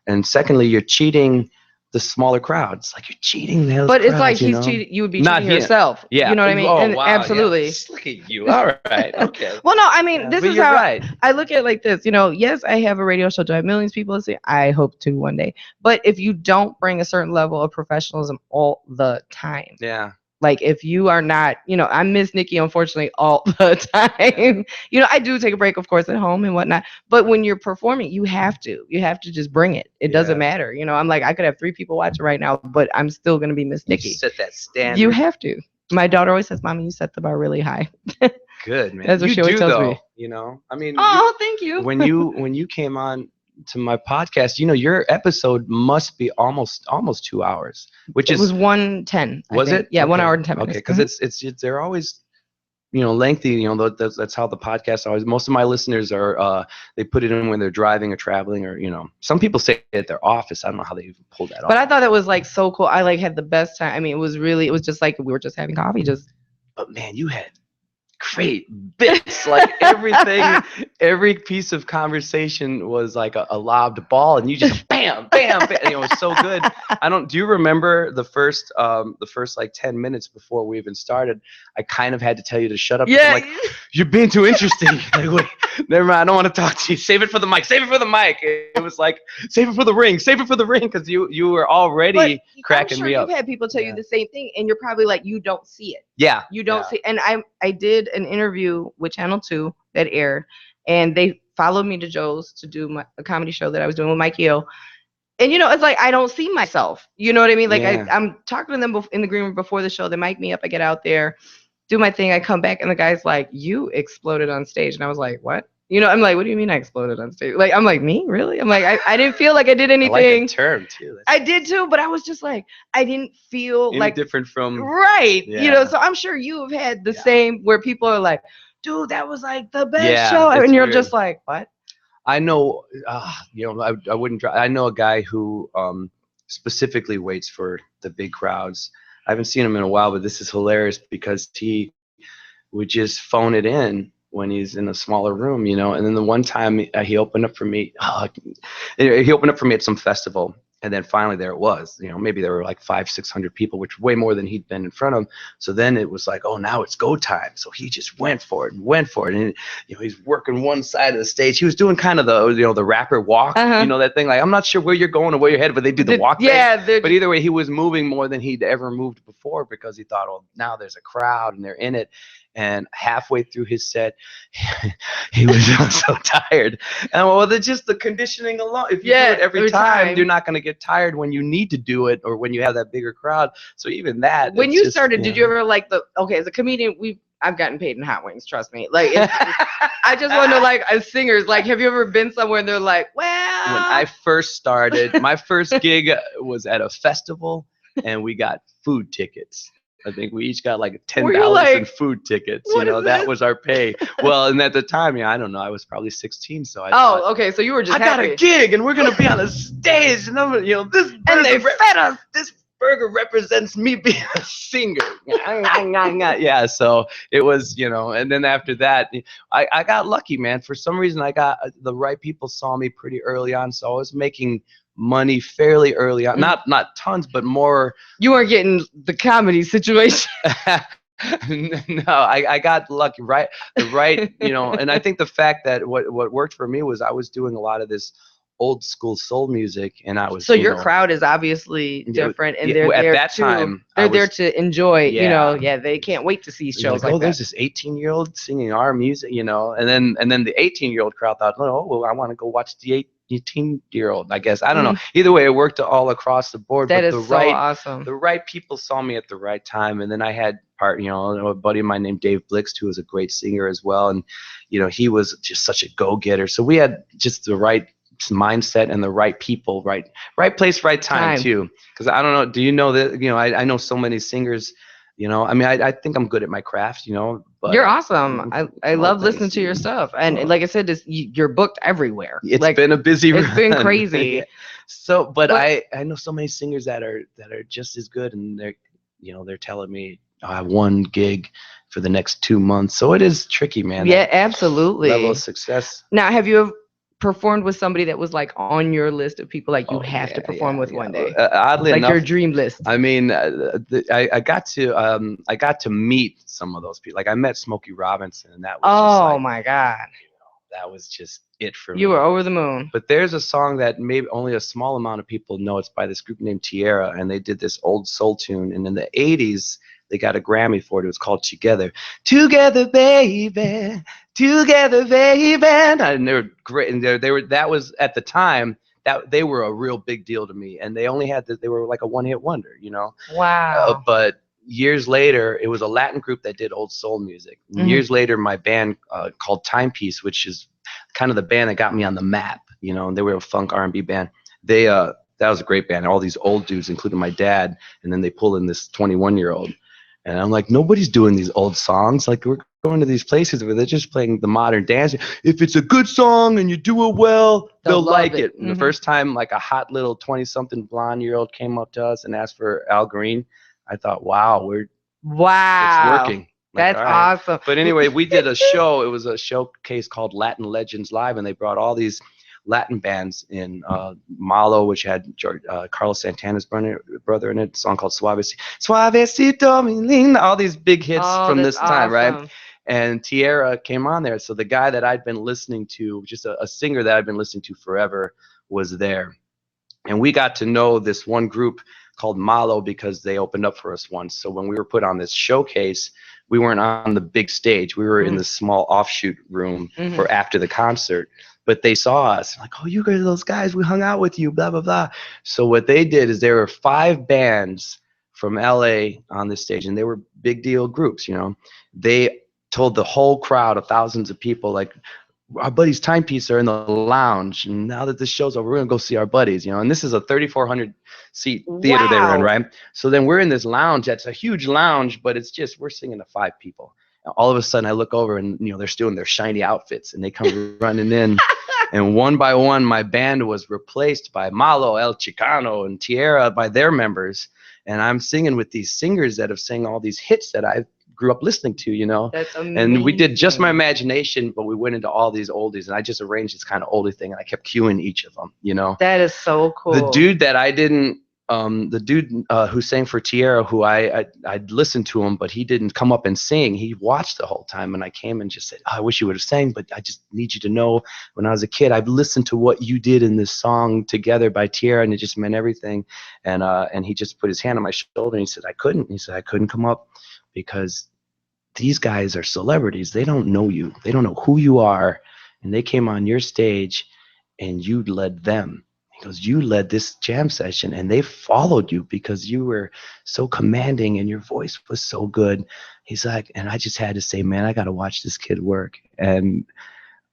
and secondly, you're cheating the smaller crowds. Like you're cheating those but it's crowds, like he's cheating. You would be cheating yourself. Yeah, you know what I mean. Oh, and wow, absolutely. Yeah. Look at you. All right. Okay. Well, no, I mean this is how I look at it like this. You know, yes, I have a radio show. Do I have millions of people listening? I hope to one day. But if you don't bring a certain level of professionalism all the time, Like if you are not, I miss Nikki unfortunately all the time. I do take a break, of course, at home and whatnot. But when you're performing, you have to just bring it. It doesn't matter. I'm like, I could have 3 people watching right now, but I'm still gonna be Miss Nikki. You set that standard. You have to. My daughter always says, "Mommy, you set the bar really high." Good, man. That's what she always tells me. I mean, Oh, thank you. when you came on to my podcast, your episode must be almost 2 hours, which it was 1:10. Was it? Yeah, Okay. 1 hour and 10 minutes. Okay, because it's they're always lengthy. That's how the podcast always. Most of my listeners are they put it in when they're driving or traveling, or some people say at their office. I don't know how they even pull that off. But I thought it was like so cool. I like had the best time. I mean, it was just like we were just having coffee. But man, you had great bits. Like everything, every piece of conversation was like a lobbed ball, and you just bam, bam, bam. It was so good. Do you remember the first like 10 minutes before we even started? I kind of had to tell you to shut up. Yeah. I'm like, you're being too interesting. Like, wait, never mind. I don't want to talk to you. Save it for the mic. Save it for the mic. It was like, save it for the ring. Save it for the ring, because you were already cracking me up. You've had people tell you the same thing, and you're probably like, you don't see it. Yeah. You don't see. And I did an interview with Channel 2 that aired, and they followed me to Joe's to do a comedy show that I was doing with Mikey O. And it's like I don't see myself. You know what I mean? Like I'm talking to them in the green room before the show. They mic me up. I get out there, do my thing. I come back, and the guy's like, "You exploded on stage." And I was like, "What?" I'm like, "What do you mean I exploded on stage?" Like I'm like, "Me? Really?" I'm like, I didn't feel like I did anything. I like the term too. I did too, but I was just like, I didn't feel Any like different from right. Yeah. So I'm sure you have had the same where people are like, "Dude, that was like the best show," it's and you're weird. just like, "What?" I know, I wouldn't. I know a guy who specifically waits for the big crowds. I haven't seen him in a while, but this is hilarious because he would just phone it in when he's in a smaller room, And then the one time he opened up for me, he opened up for me at some festival. And then finally there it was, maybe there were like 500-600 people, which way more than he'd been in front of. So then it was like, oh, now it's go time. So he just went for it. And, he's working one side of the stage. He was doing kind of the rapper walk, that thing. Like, I'm not sure where you're going or where you're headed, but they do the walk. Yeah. But either way, he was moving more than he'd ever moved before because he thought, oh, now there's a crowd and they're in it. And halfway through his set, he was so tired. And it's just the conditioning alone. If you do it every time, you're not going to get tired when you need to do it or when you have that bigger crowd. So even that. When you started, did you ever like as a comedian, I've gotten paid in hot wings, trust me. Like, I just want to like as singers, like, have you ever been somewhere and they're like, well. When I first started, my first gig was at a festival and we got food tickets. I think we each got like $10 in food tickets. That was our pay. Well, and at the time, I don't know. I was probably 16, so I thought, okay. So you were just I got a gig, and we're gonna be on a stage, and this and they fed us. This burger represents me being a singer. Yeah. So it was, and then after that, I got lucky, man. For some reason, I got the right people saw me pretty early on, so I was making money fairly early on. Not tons, but more. You weren't getting the comedy situation. No, I got lucky, right? And I think the fact that what worked for me was I was doing a lot of this old school soul music, and I was. So your crowd is obviously different, and they're at there that to, time. They're there to enjoy. Yeah. They can't wait to see shows like that. There's this 18-year-old singing our music, and then the 18-year-old crowd thought, oh, well, I want to go watch the 18-year-old. I guess I don't know. Either way, it worked all across the board. That is so awesome. The right people saw me at the right time, and then I had a buddy of mine named Dave Blixt, who was a great singer as well, and he was just such a go-getter. So we had just the right mindset and the right people, right place, right time. Too. Because I don't know, do you know that I know so many singers. I mean, I think I'm good at my craft. But you're awesome. I love listening to your stuff, and like I said, you're booked everywhere. It's been a busy run. It's been crazy. So, but I know so many singers that are just as good, and they're telling me I have one gig for the next 2 months. So it is tricky, man. Yeah, absolutely. Level of success. Now, have you performed with somebody that was like on your list of people like you have to perform with one day? Oddly like enough, your dream list. I mean, I got to meet some of those people. Like I met Smokey Robinson, and that was my God. That was just it for me. You were over the moon. But there's a song that maybe only a small amount of people know. It's by this group named Tierra, and they did this old soul tune. And in the 80s, They got a Grammy for it. It was called Together. Together, baby. Together, baby. And they were great. And they were, that was at the time, that they were a real big deal to me. And they only had, they were like a one-hit wonder, you know? Wow. But years later, it was a Latin group that did old soul music. Mhm. Years later, my band called Timepiece, which is kind of the band that got me on the map, you know, and they were a funk R&B band. They that was a great band. All these old dudes, including my dad, and then they pull in this 21-year-old. And I'm like, nobody's doing these old songs. Like, we're going to these places where they're just playing the modern dance. If it's a good song and you do it well, they'll like it. And the first time, like, a hot little 20-something blonde-year-old came up to us and asked for Al Green, I thought, wow, it's working. Like, That's awesome. But anyway, we did a show. It was a showcase called Latin Legends Live, and they brought all these Latin bands in. Malo, which had Carlos Santana's brother in it, a song called Suavecito Mi Linda, all these big hits from this time, right? And Tierra came on there. So the guy that I'd been listening to, just a singer that I'd been listening to forever, was there. And we got to know this one group called Malo because they opened up for us once. So when we were put on this showcase, we weren't on the big stage. We were in the small offshoot room for after the concert. But they saw us, like, oh, you guys are those guys. We hung out with you, blah, blah, blah. So what they did is there were 5 bands from LA on this stage, and they were big deal groups, you know. They told the whole crowd of thousands of people, like, our buddies Timepiece are in the lounge, and now that this show's over, we're gonna go see our buddies, you know. And this is a 3,400 seat theater they were in, right? So then we're in this lounge. That's a huge lounge, but it's just, we're singing to 5 people. And all of a sudden I look over, and you know, they're still in their shiny outfits, and they come running in. And one by one, my band was replaced by Malo, El Chicano, and Tierra, by their members. And I'm singing with these singers that have sang all these hits that I grew up listening to, you know. That's amazing. And we did Just My Imagination, but we went into all these oldies, and I just arranged this kind of oldie thing, and I kept cueing each of them, you know. That is so cool. The dude that I didn't, the dude who sang for Tierra, who I'd listened to him, but he didn't come up and sing. He watched the whole time, and I came and just said, oh, I wish you would have sang, but I just need you to know, when I was a kid, I've listened to what you did in this song Together by Tierra, and it just meant everything. And he just put his hand on my shoulder, and he said, I couldn't. He said, I couldn't come up because these guys are celebrities. They don't know you. They don't know who you are. And they came on your stage, and you led them. He goes, you led this jam session, and they followed you because you were so commanding and your voice was so good. He's like, and I just had to say, man, I got to watch this kid work. And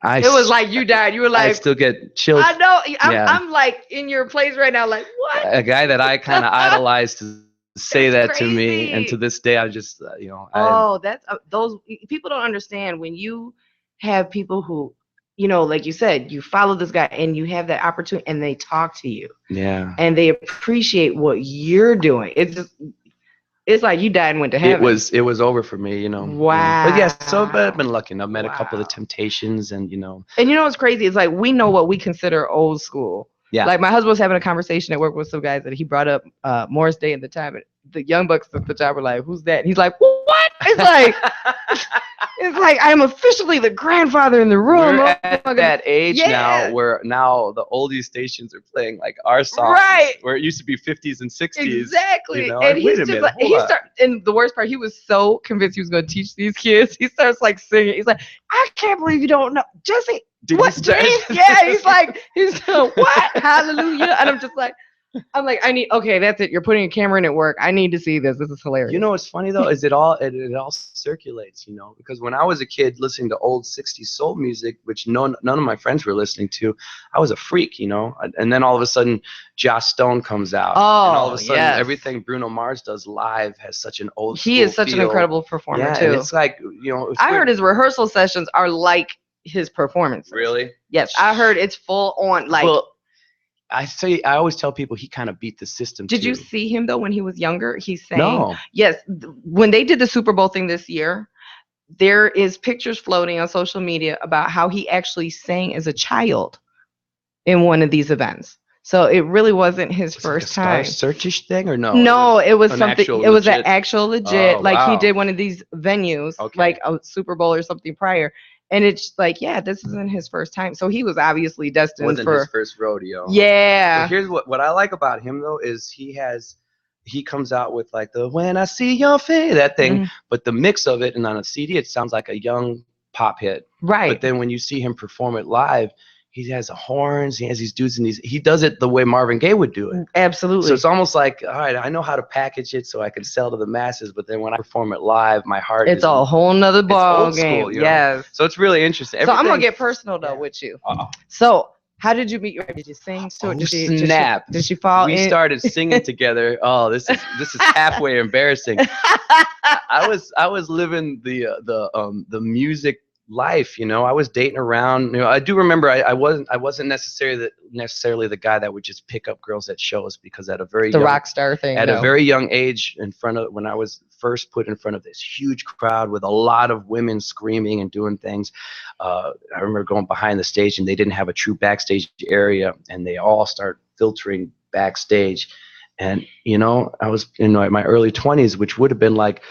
it was like you died. You were like, I still get chills. I know. I'm like in your place right now, like, what? A guy that I kind of idolized to say That's that to me. crazy. And to this day, I just, you know. That's those people don't understand when you have people who, you know, like you said, you follow this guy and you have that opportunity and they talk to you. Yeah. And they appreciate what you're doing. It's like you died and went to heaven. It was over for me, you know. Wow. But yes, so I've been lucky. I've met a couple of the Temptations, and you know. And you know what's crazy? It's like we know what we consider old school. Yeah. Like my husband was having a conversation at work with some guys that he brought up Morris Day at the time. And the young bucks at the time were like, "Who's that?" And he's like, "What?" It's like, I'm officially the grandfather in the room. We're at that age Yeah. now where now the oldie stations are playing like our songs, Right. where it used to be 50s and 60s. Exactly. You know? And Like, he's wait a just minute, like, hold up. and the worst part, he was so convinced he was going to teach these kids. He starts like singing. He's like, I can't believe you don't know. Jesse, Did what? he start- James? Yeah, he's like, what? Hallelujah. And I'm just like, okay, that's it. You're putting a camera in at work. I need to see this. This is hilarious. You know what's funny though is it all circulates, you know, because when I was a kid listening to old 60s soul music, which none of my friends were listening to, I was a freak, you know. And then all of a sudden Joss Stone comes out, and all of a sudden everything Bruno Mars does live has such an old He is such an incredible performer too. And it's like, you know, I heard his rehearsal sessions are like his performances. Really? Yes, I heard it's full on. Like, well, I always tell people he kind of beat the system. Did too. you see him though when he was younger? He sang. No. Yes, when they did the Super Bowl thing this year, there is pictures floating on social media about how he actually sang as a child in one of these events. So it really wasn't his first time. Star Search-ish thing or no? No, it was an something. actual It was an legit- actual legit. Oh, like he wow. did one of these venues, Okay. like a Super Bowl or something prior. And it's like, yeah, this isn't his first time. So he was obviously destined Wasn't for his first rodeo. Yeah. But here's what I like about him though is he has he comes out with like the "When I See Your Face," that thing, Mhm. but the mix of it and on a CD, it sounds like a young pop hit. Right. But then when you see him perform it live, he has the horns, he has these dudes, and he does it the way Marvin Gaye would do it. Absolutely. So it's almost like, all right, I know how to package it so I can sell to the masses, but then when I perform it live, my heart it's is a whole nother ball old game. school, you know? Yes. So it's really interesting. So I'm gonna Everything- get personal though with you. Uh-oh. So how did you meet your? Did you sing? So Oh, did she, snap. Did she fall We in? started singing together. Oh, this is halfway embarrassing. I was living the music life, you know. I was dating around. You know, I do remember I wasn't necessarily the guy that would just pick up girls at shows, because at a very the young, rock star thing. at no. a very young age, when I was first put in front of this huge crowd with a lot of women screaming and doing things, I remember going behind the stage and they didn't have a true backstage area, and they all start filtering backstage. And you know, I was in my early 20s, which would have been like,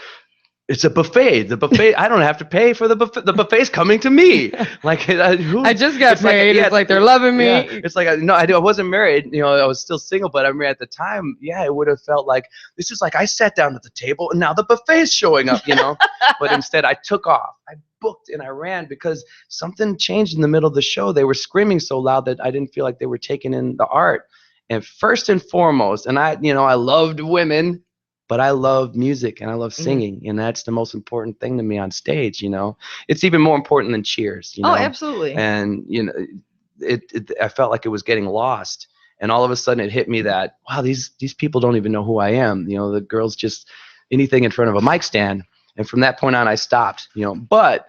it's a buffet. The buffet, I don't have to pay for the buffet. The buffet's coming to me. Like, I just got it's like- paid. yeah, It's like they're loving me. yeah, it's like, I wasn't married. You know, I was still single, but I mean, at the time, yeah, it would have felt like, this is like, I sat down at the table and now the buffet's showing up, you know. But instead, I took off. I booked and I ran, because something changed in the middle of the show. They were screaming so loud that I didn't feel like they were taking in the art. And first and foremost, and I loved women, but I love music and I love singing, and that's the most important thing to me on stage. You know, it's even more important than cheers. You know? Oh, absolutely. And you know, I felt like it was getting lost, and all of a sudden it hit me that, wow, these people don't even know who I am. You know, the girls just anything in front of a mic stand, and from that point on, I stopped. You know, but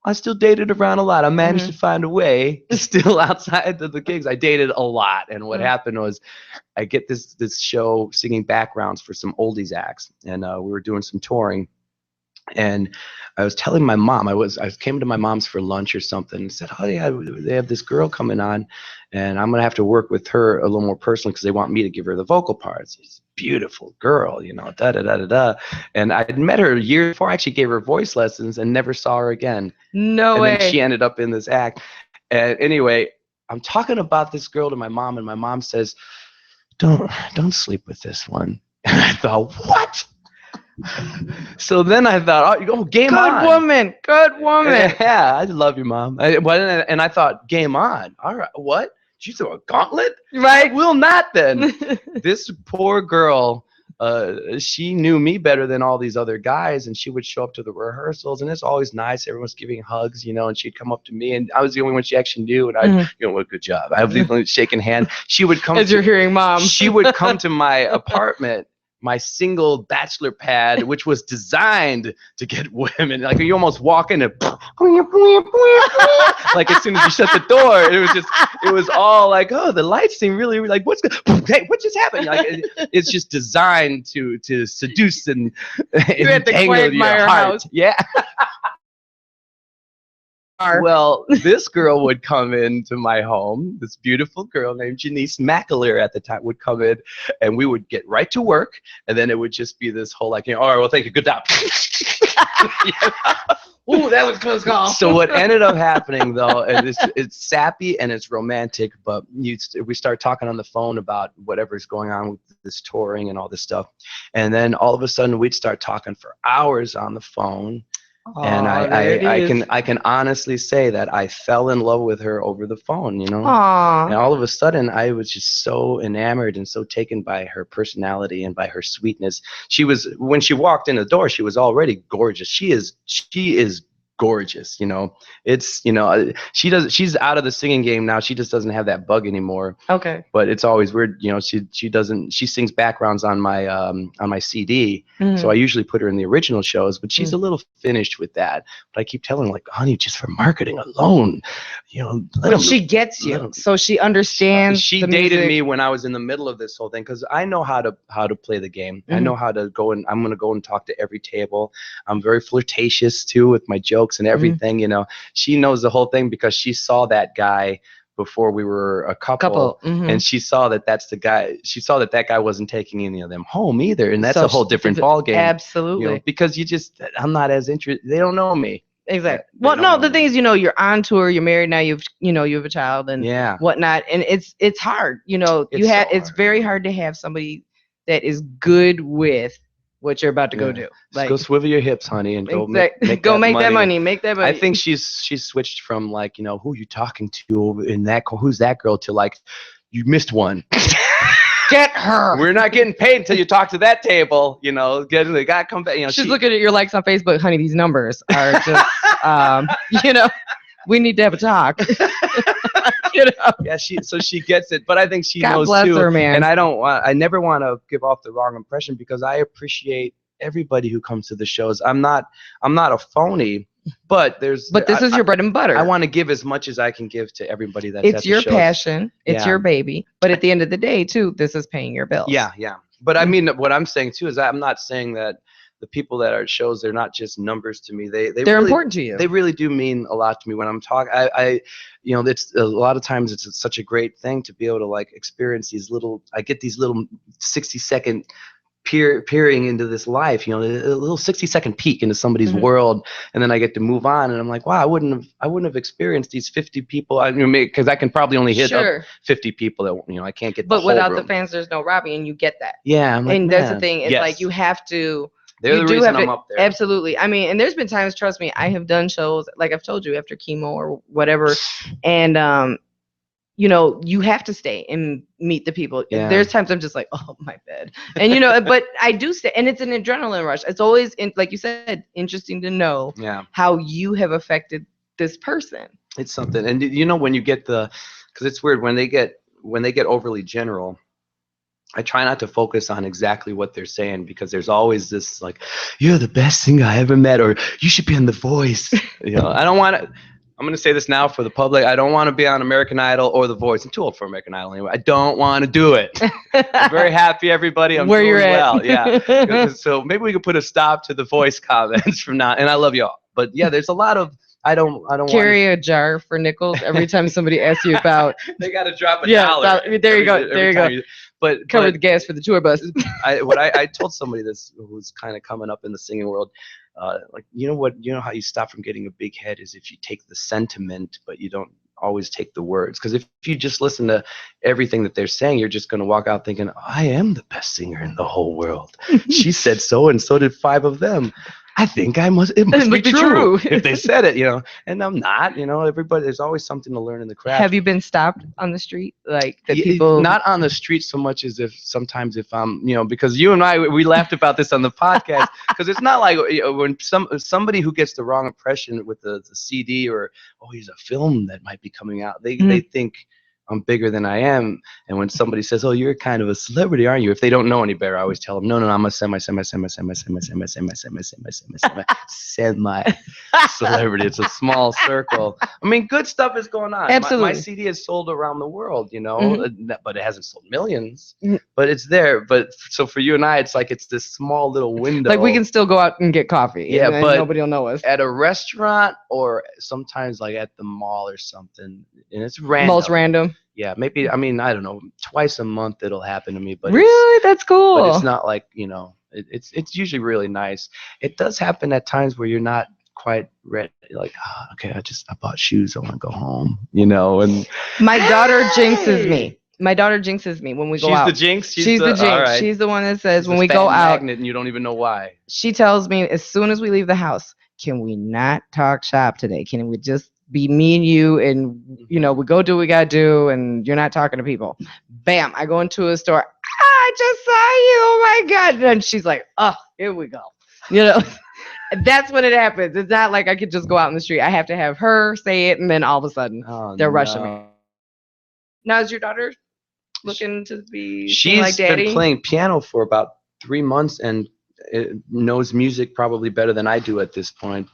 I still dated around a lot. I managed to find a way still outside of the gigs. I dated a lot, and what happened was, I get this show singing backgrounds for some oldies acts, and we were doing some touring, and I was telling my mom, I came to my mom's for lunch or something, and said, oh yeah, they have this girl coming on, and I'm gonna have to work with her a little more personally, because they want me to give her the vocal parts. She's a beautiful girl, you know, da da da da da. And I had met her a year before. I actually gave her voice lessons and never saw her again. No way. And then she ended up in this act. And anyway, I'm talking about this girl to my mom, and my mom says, don't sleep with this one. And I thought, what? So then I thought, oh, game on. Good woman. Yeah, I love you, Mom. And I thought, game on. All right, what? Did you throw a gauntlet? Right. I will not then. This poor girl, she knew me better than all these other guys, and she would show up to the rehearsals, and it's always nice. Everyone's giving hugs, you know, and she'd come up to me, and I was the only one she actually knew, and I, you know, what, good job. I was the only one shaking hands. She would come As you're hearing Mom. She would come to my apartment, my single bachelor pad, which was designed to get women. Like, you almost walk in and like, as soon as you shut the door, it was all like, oh, the lights seem really like, hey, what just happened? Like, it's just designed to seduce and You're at the entangle your Quagmire heart. house. Yeah. Well, this girl would come into my home. This beautiful girl named Janice McAleer at the time would come in, and we would get right to work. And then it would just be this whole, like, you know, all right, well, thank you, good job. Ooh, that was a close call. So what ended up happening, though, and it's sappy and it's romantic, but we start talking on the phone about whatever's going on with this touring and all this stuff. And then all of a sudden we'd start talking for hours on the phone. And I can honestly say that I fell in love with her over the phone, you know. Aww. And all of a sudden, I was just so enamored and so taken by her personality and by her sweetness. When she walked in the door, she was already gorgeous. She is gorgeous, you know. It's, you know, she's out of the singing game now. She just doesn't have that bug anymore. Okay. But it's always weird, you know. She sings backgrounds on my CD, so I usually put her in the original shows. But she's a little finished with that. But I keep telling her, like, honey, just for marketing alone, you know. But she gets you, so she understands. She dated me when I was in the middle of this whole thing, because I know how to play the game. I know how to go, and I'm gonna go and talk to every table. I'm very flirtatious too with my jokes and everything, you know. She knows the whole thing because she saw that guy before we were a couple. And she saw that's the guy. She saw that guy wasn't taking any of them home either, and that's a whole different ball game. Absolutely, you know, because I'm not as interested. They don't know me. Exactly. Well, no, the thing is, you know, you're on tour, you're married now, you have a child and whatnot, and it's hard. You know, it's very hard to have somebody that is good with what you're about to go do. Just go swivel your hips, honey, and go make that money. Make that money. I think she's switched from like, who you talking to in that, who's that girl, to like, you missed one. Get her. We're not getting paid until you talk to that table. They gotta come back. She's looking at your likes on Facebook, honey. These numbers are just, we need to have a talk. Yeah, she gets it, but I think she God knows bless too. her, man. And I never want to give off the wrong impression, because I appreciate everybody who comes to the shows. I'm not a phony, but this is your bread and butter. I want to give as much as I can give to everybody that's it's at the your shows. passion. It's your baby. But at the end of the day, too, this is paying your bills. Yeah. But I mean, what I'm saying too is I'm not saying that the people that are at shows, they're not just numbers to me. They're really important to you. They really do mean a lot to me when I'm talking. It's a lot of times it's such a great thing to be able to like experience these little. I get these little 60-second peering into this life, a little 60-second peek into somebody's world, and then I get to move on, and I'm like, wow, I wouldn't have experienced these 50 people. I mean, because I can probably only hit up 50 people that I can't get. But the without whole the fans, there's no Robbie, and you get that. Yeah, I'm like, and that's the thing. It's like you have to. They're the reason I'm up there. Absolutely. I mean, and there's been times, trust me, I have done shows, like I've told you, after chemo or whatever, and you have to stay and meet the people. Yeah. There's times I'm just like, oh, my bed. And, but I do stay. And it's an adrenaline rush. It's always, like you said, interesting to know how you have affected this person. It's something. And, when you get because it's weird, when they get overly general, I try not to focus on exactly what they're saying, because there's always this like, you're the best singer I ever met, or you should be on The Voice. I don't want to. I'm going to say this now for the public. I don't want to be on American Idol or The Voice. I'm too old for American Idol anyway. I don't want to do it. I'm very happy, everybody. I'm where doing you're well. at. Yeah. So maybe we could put a stop to The Voice comments from now. And I love y'all. But yeah, there's a lot of. I don't carry a jar for nickels every time somebody asks you about. They got to drop a dollar. There you go. There you go. But cover the gas for the tour bus. I told somebody this who's kind of coming up in the singing world, like, how you stop from getting a big head is if you take the sentiment, but you don't always take the words. Because if you just listen to everything that they're saying, you're just going to walk out thinking, I am the best singer in the whole world. She said so, and so did 5 of them. I think it must be true if they said it, and I'm not, everybody, there's always something to learn in the craft. Have you been stopped on the street? Like the people? Not on the street so much as if I'm, because you and I, we laughed about this on the podcast, because it's not like when somebody who gets the wrong impression with the CD or, he's a film that might be coming out, they think I'm bigger than I am. And when somebody says, oh, you're kind of a celebrity, aren't you? If they don't know any better, I always tell them, no, I'm a semi celebrity. It's a small circle. I mean, good stuff is going on. Absolutely. My CD is sold around the world, but it hasn't sold millions, but it's there. But so for you and I, it's like, it's this small little window. Like we can still go out and get coffee. Yeah, and but nobody will know us. At a restaurant or sometimes like at the mall or something, and it's random. Most random. Yeah, maybe. I mean, I don't know. Twice a month it'll happen to me, but really, that's cool. But it's not like it's usually really nice. It does happen at times where you're not quite ready. Like, okay, I bought shoes. I want to go home. And my daughter jinxes me. My daughter jinxes me when we go out. She's the jinx. She's the jinx. Right. She's the one that says she's when we go out, and you don't even know why. She tells me as soon as we leave the house, can we not talk shop today? Can we just be me and you, and we go do what we gotta do, and you're not talking to people. Bam, I go into a store. I just saw you. Oh my God. And she's like, oh, here we go. That's when it happens. It's not like I could just go out in the street. I have to have her say it, and then all of a sudden they're rushing me. Now, is your daughter looking to be like daddy? She's been playing piano for about 3 months and knows music probably better than I do at this point,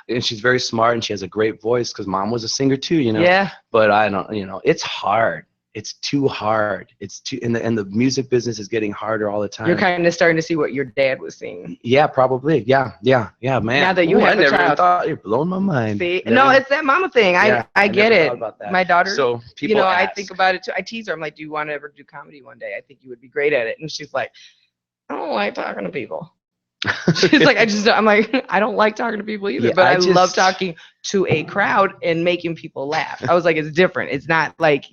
and she's very smart, and she has a great voice because mom was a singer too, Yeah. But I don't, it's hard. It's too hard. It's too, and the music business is getting harder all the time. You're kind of starting to see what your dad was seeing. Yeah, probably. Yeah, man. Now that you have a child. Thought, you're blowing my mind. See? No, it's that mama thing. I get it. About that. My daughter, so people I think about it too. I tease her. I'm like, do you want to ever do comedy one day? I think you would be great at it. And she's like, I don't like talking to people. She's like, I'm like, I don't like talking to people either, but I love talking to a crowd and making people laugh. I was like, it's different. It's not like,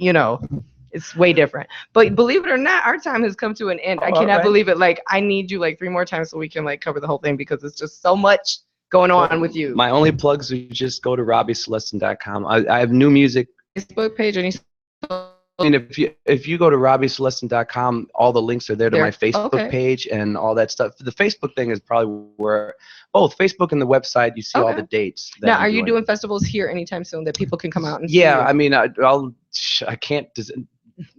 It's way different. But believe it or not, our time has come to an end. I cannot believe it. Like, I need you like 3 more times so we can like cover the whole thing because it's just so much going on with you. My only plugs are just go to RobbieCelestin.com. I have new music. Facebook page, any I mean, if you go to RobbieCelestin.com, all the links are there to my Facebook page and all that stuff. The Facebook thing is probably where both Facebook and the website you see all the dates. Now, are you doing festivals here anytime soon that people can come out and see? Yeah, I mean, I can't.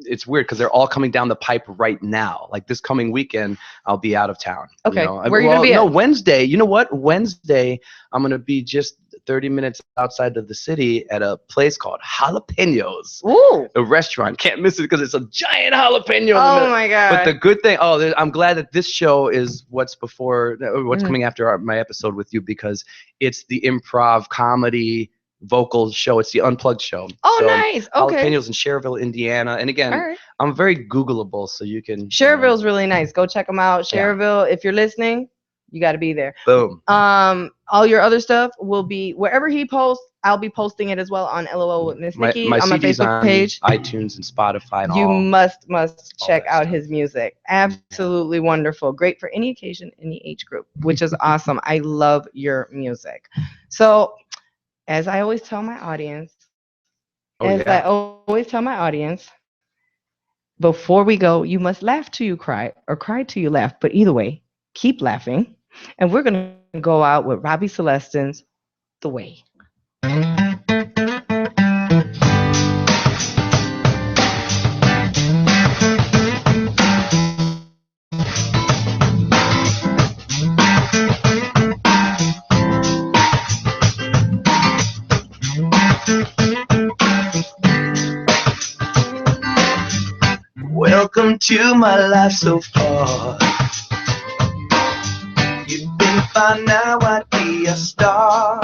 It's weird because they're all coming down the pipe right now. Like this coming weekend, I'll be out of town. Okay, you know? where are you gonna be? No, Wednesday. You know what? Wednesday, I'm gonna be just 30 minutes outside of the city at a place called Jalapenos. Ooh. A restaurant. Can't miss it because it's a giant jalapeno. Oh my god! But the good thing, I'm glad that this show is what's coming after my episode with you because it's the improv comedy vocal show. It's the Unplugged show. Oh, so, nice. Okay. Jalapenos in Cherville, Indiana. And again, I'm very Googleable, so you can. Cherville's really nice. Go check them out. Cherville, if you're listening, you got to be there. Boom. All your other stuff will be wherever he posts. I'll be posting it as well on LOL with Miss Nikki my on my CD's Facebook page. iTunes and Spotify and you all. must check out his music. Absolutely wonderful. Great for any occasion, any age group, which is awesome. I love your music. So, as I always tell my audience, before we go, you must laugh till you cry or cry till you laugh. But either way, keep laughing. And we're going to go out with Robbie Celestin's The Way. Welcome to my life so far. You've been fine, now I'd be a star.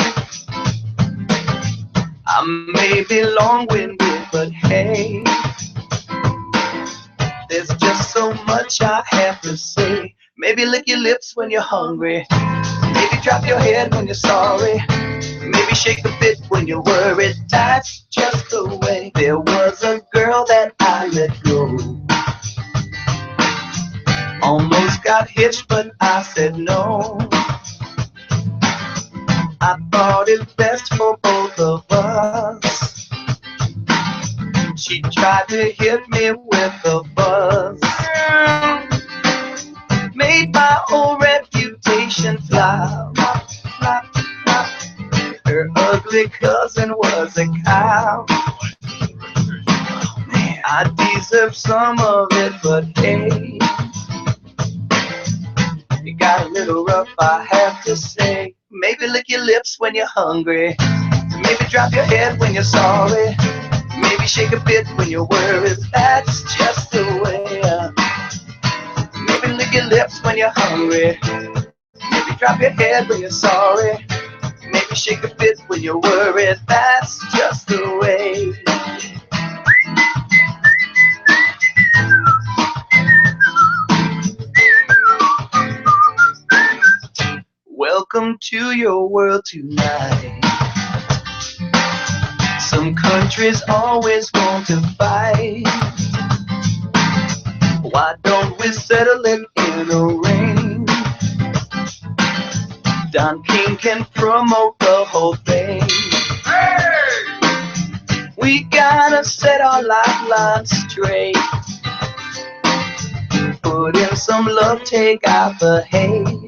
I may be long-winded, but hey, there's just so much I have to say. Maybe lick your lips when you're hungry. Maybe drop your head when you're sorry. Maybe shake a bit when you're worried. That's just the way. There was a girl that I let go. Almost got hitched, but I said no. I thought it best for both of us. She tried to hit me with a buzz. Made my whole reputation fly. Her ugly cousin was a cow. I deserve some of it, but hey, it got a little rough, I have to say. Maybe lick your lips when you're hungry. Maybe drop your head when you're sorry. Maybe shake a bit when you're worried. That's just the way. Maybe lick your lips when you're hungry. Maybe drop your head when you're sorry. Maybe shake a bit when you're worried. That's just the way. Welcome to your world tonight. Some countries always want to fight. Why don't we settle it in a ring? Don King can promote the whole thing. Hey! We gotta set our lifelines straight. Put in some love, take out the hate.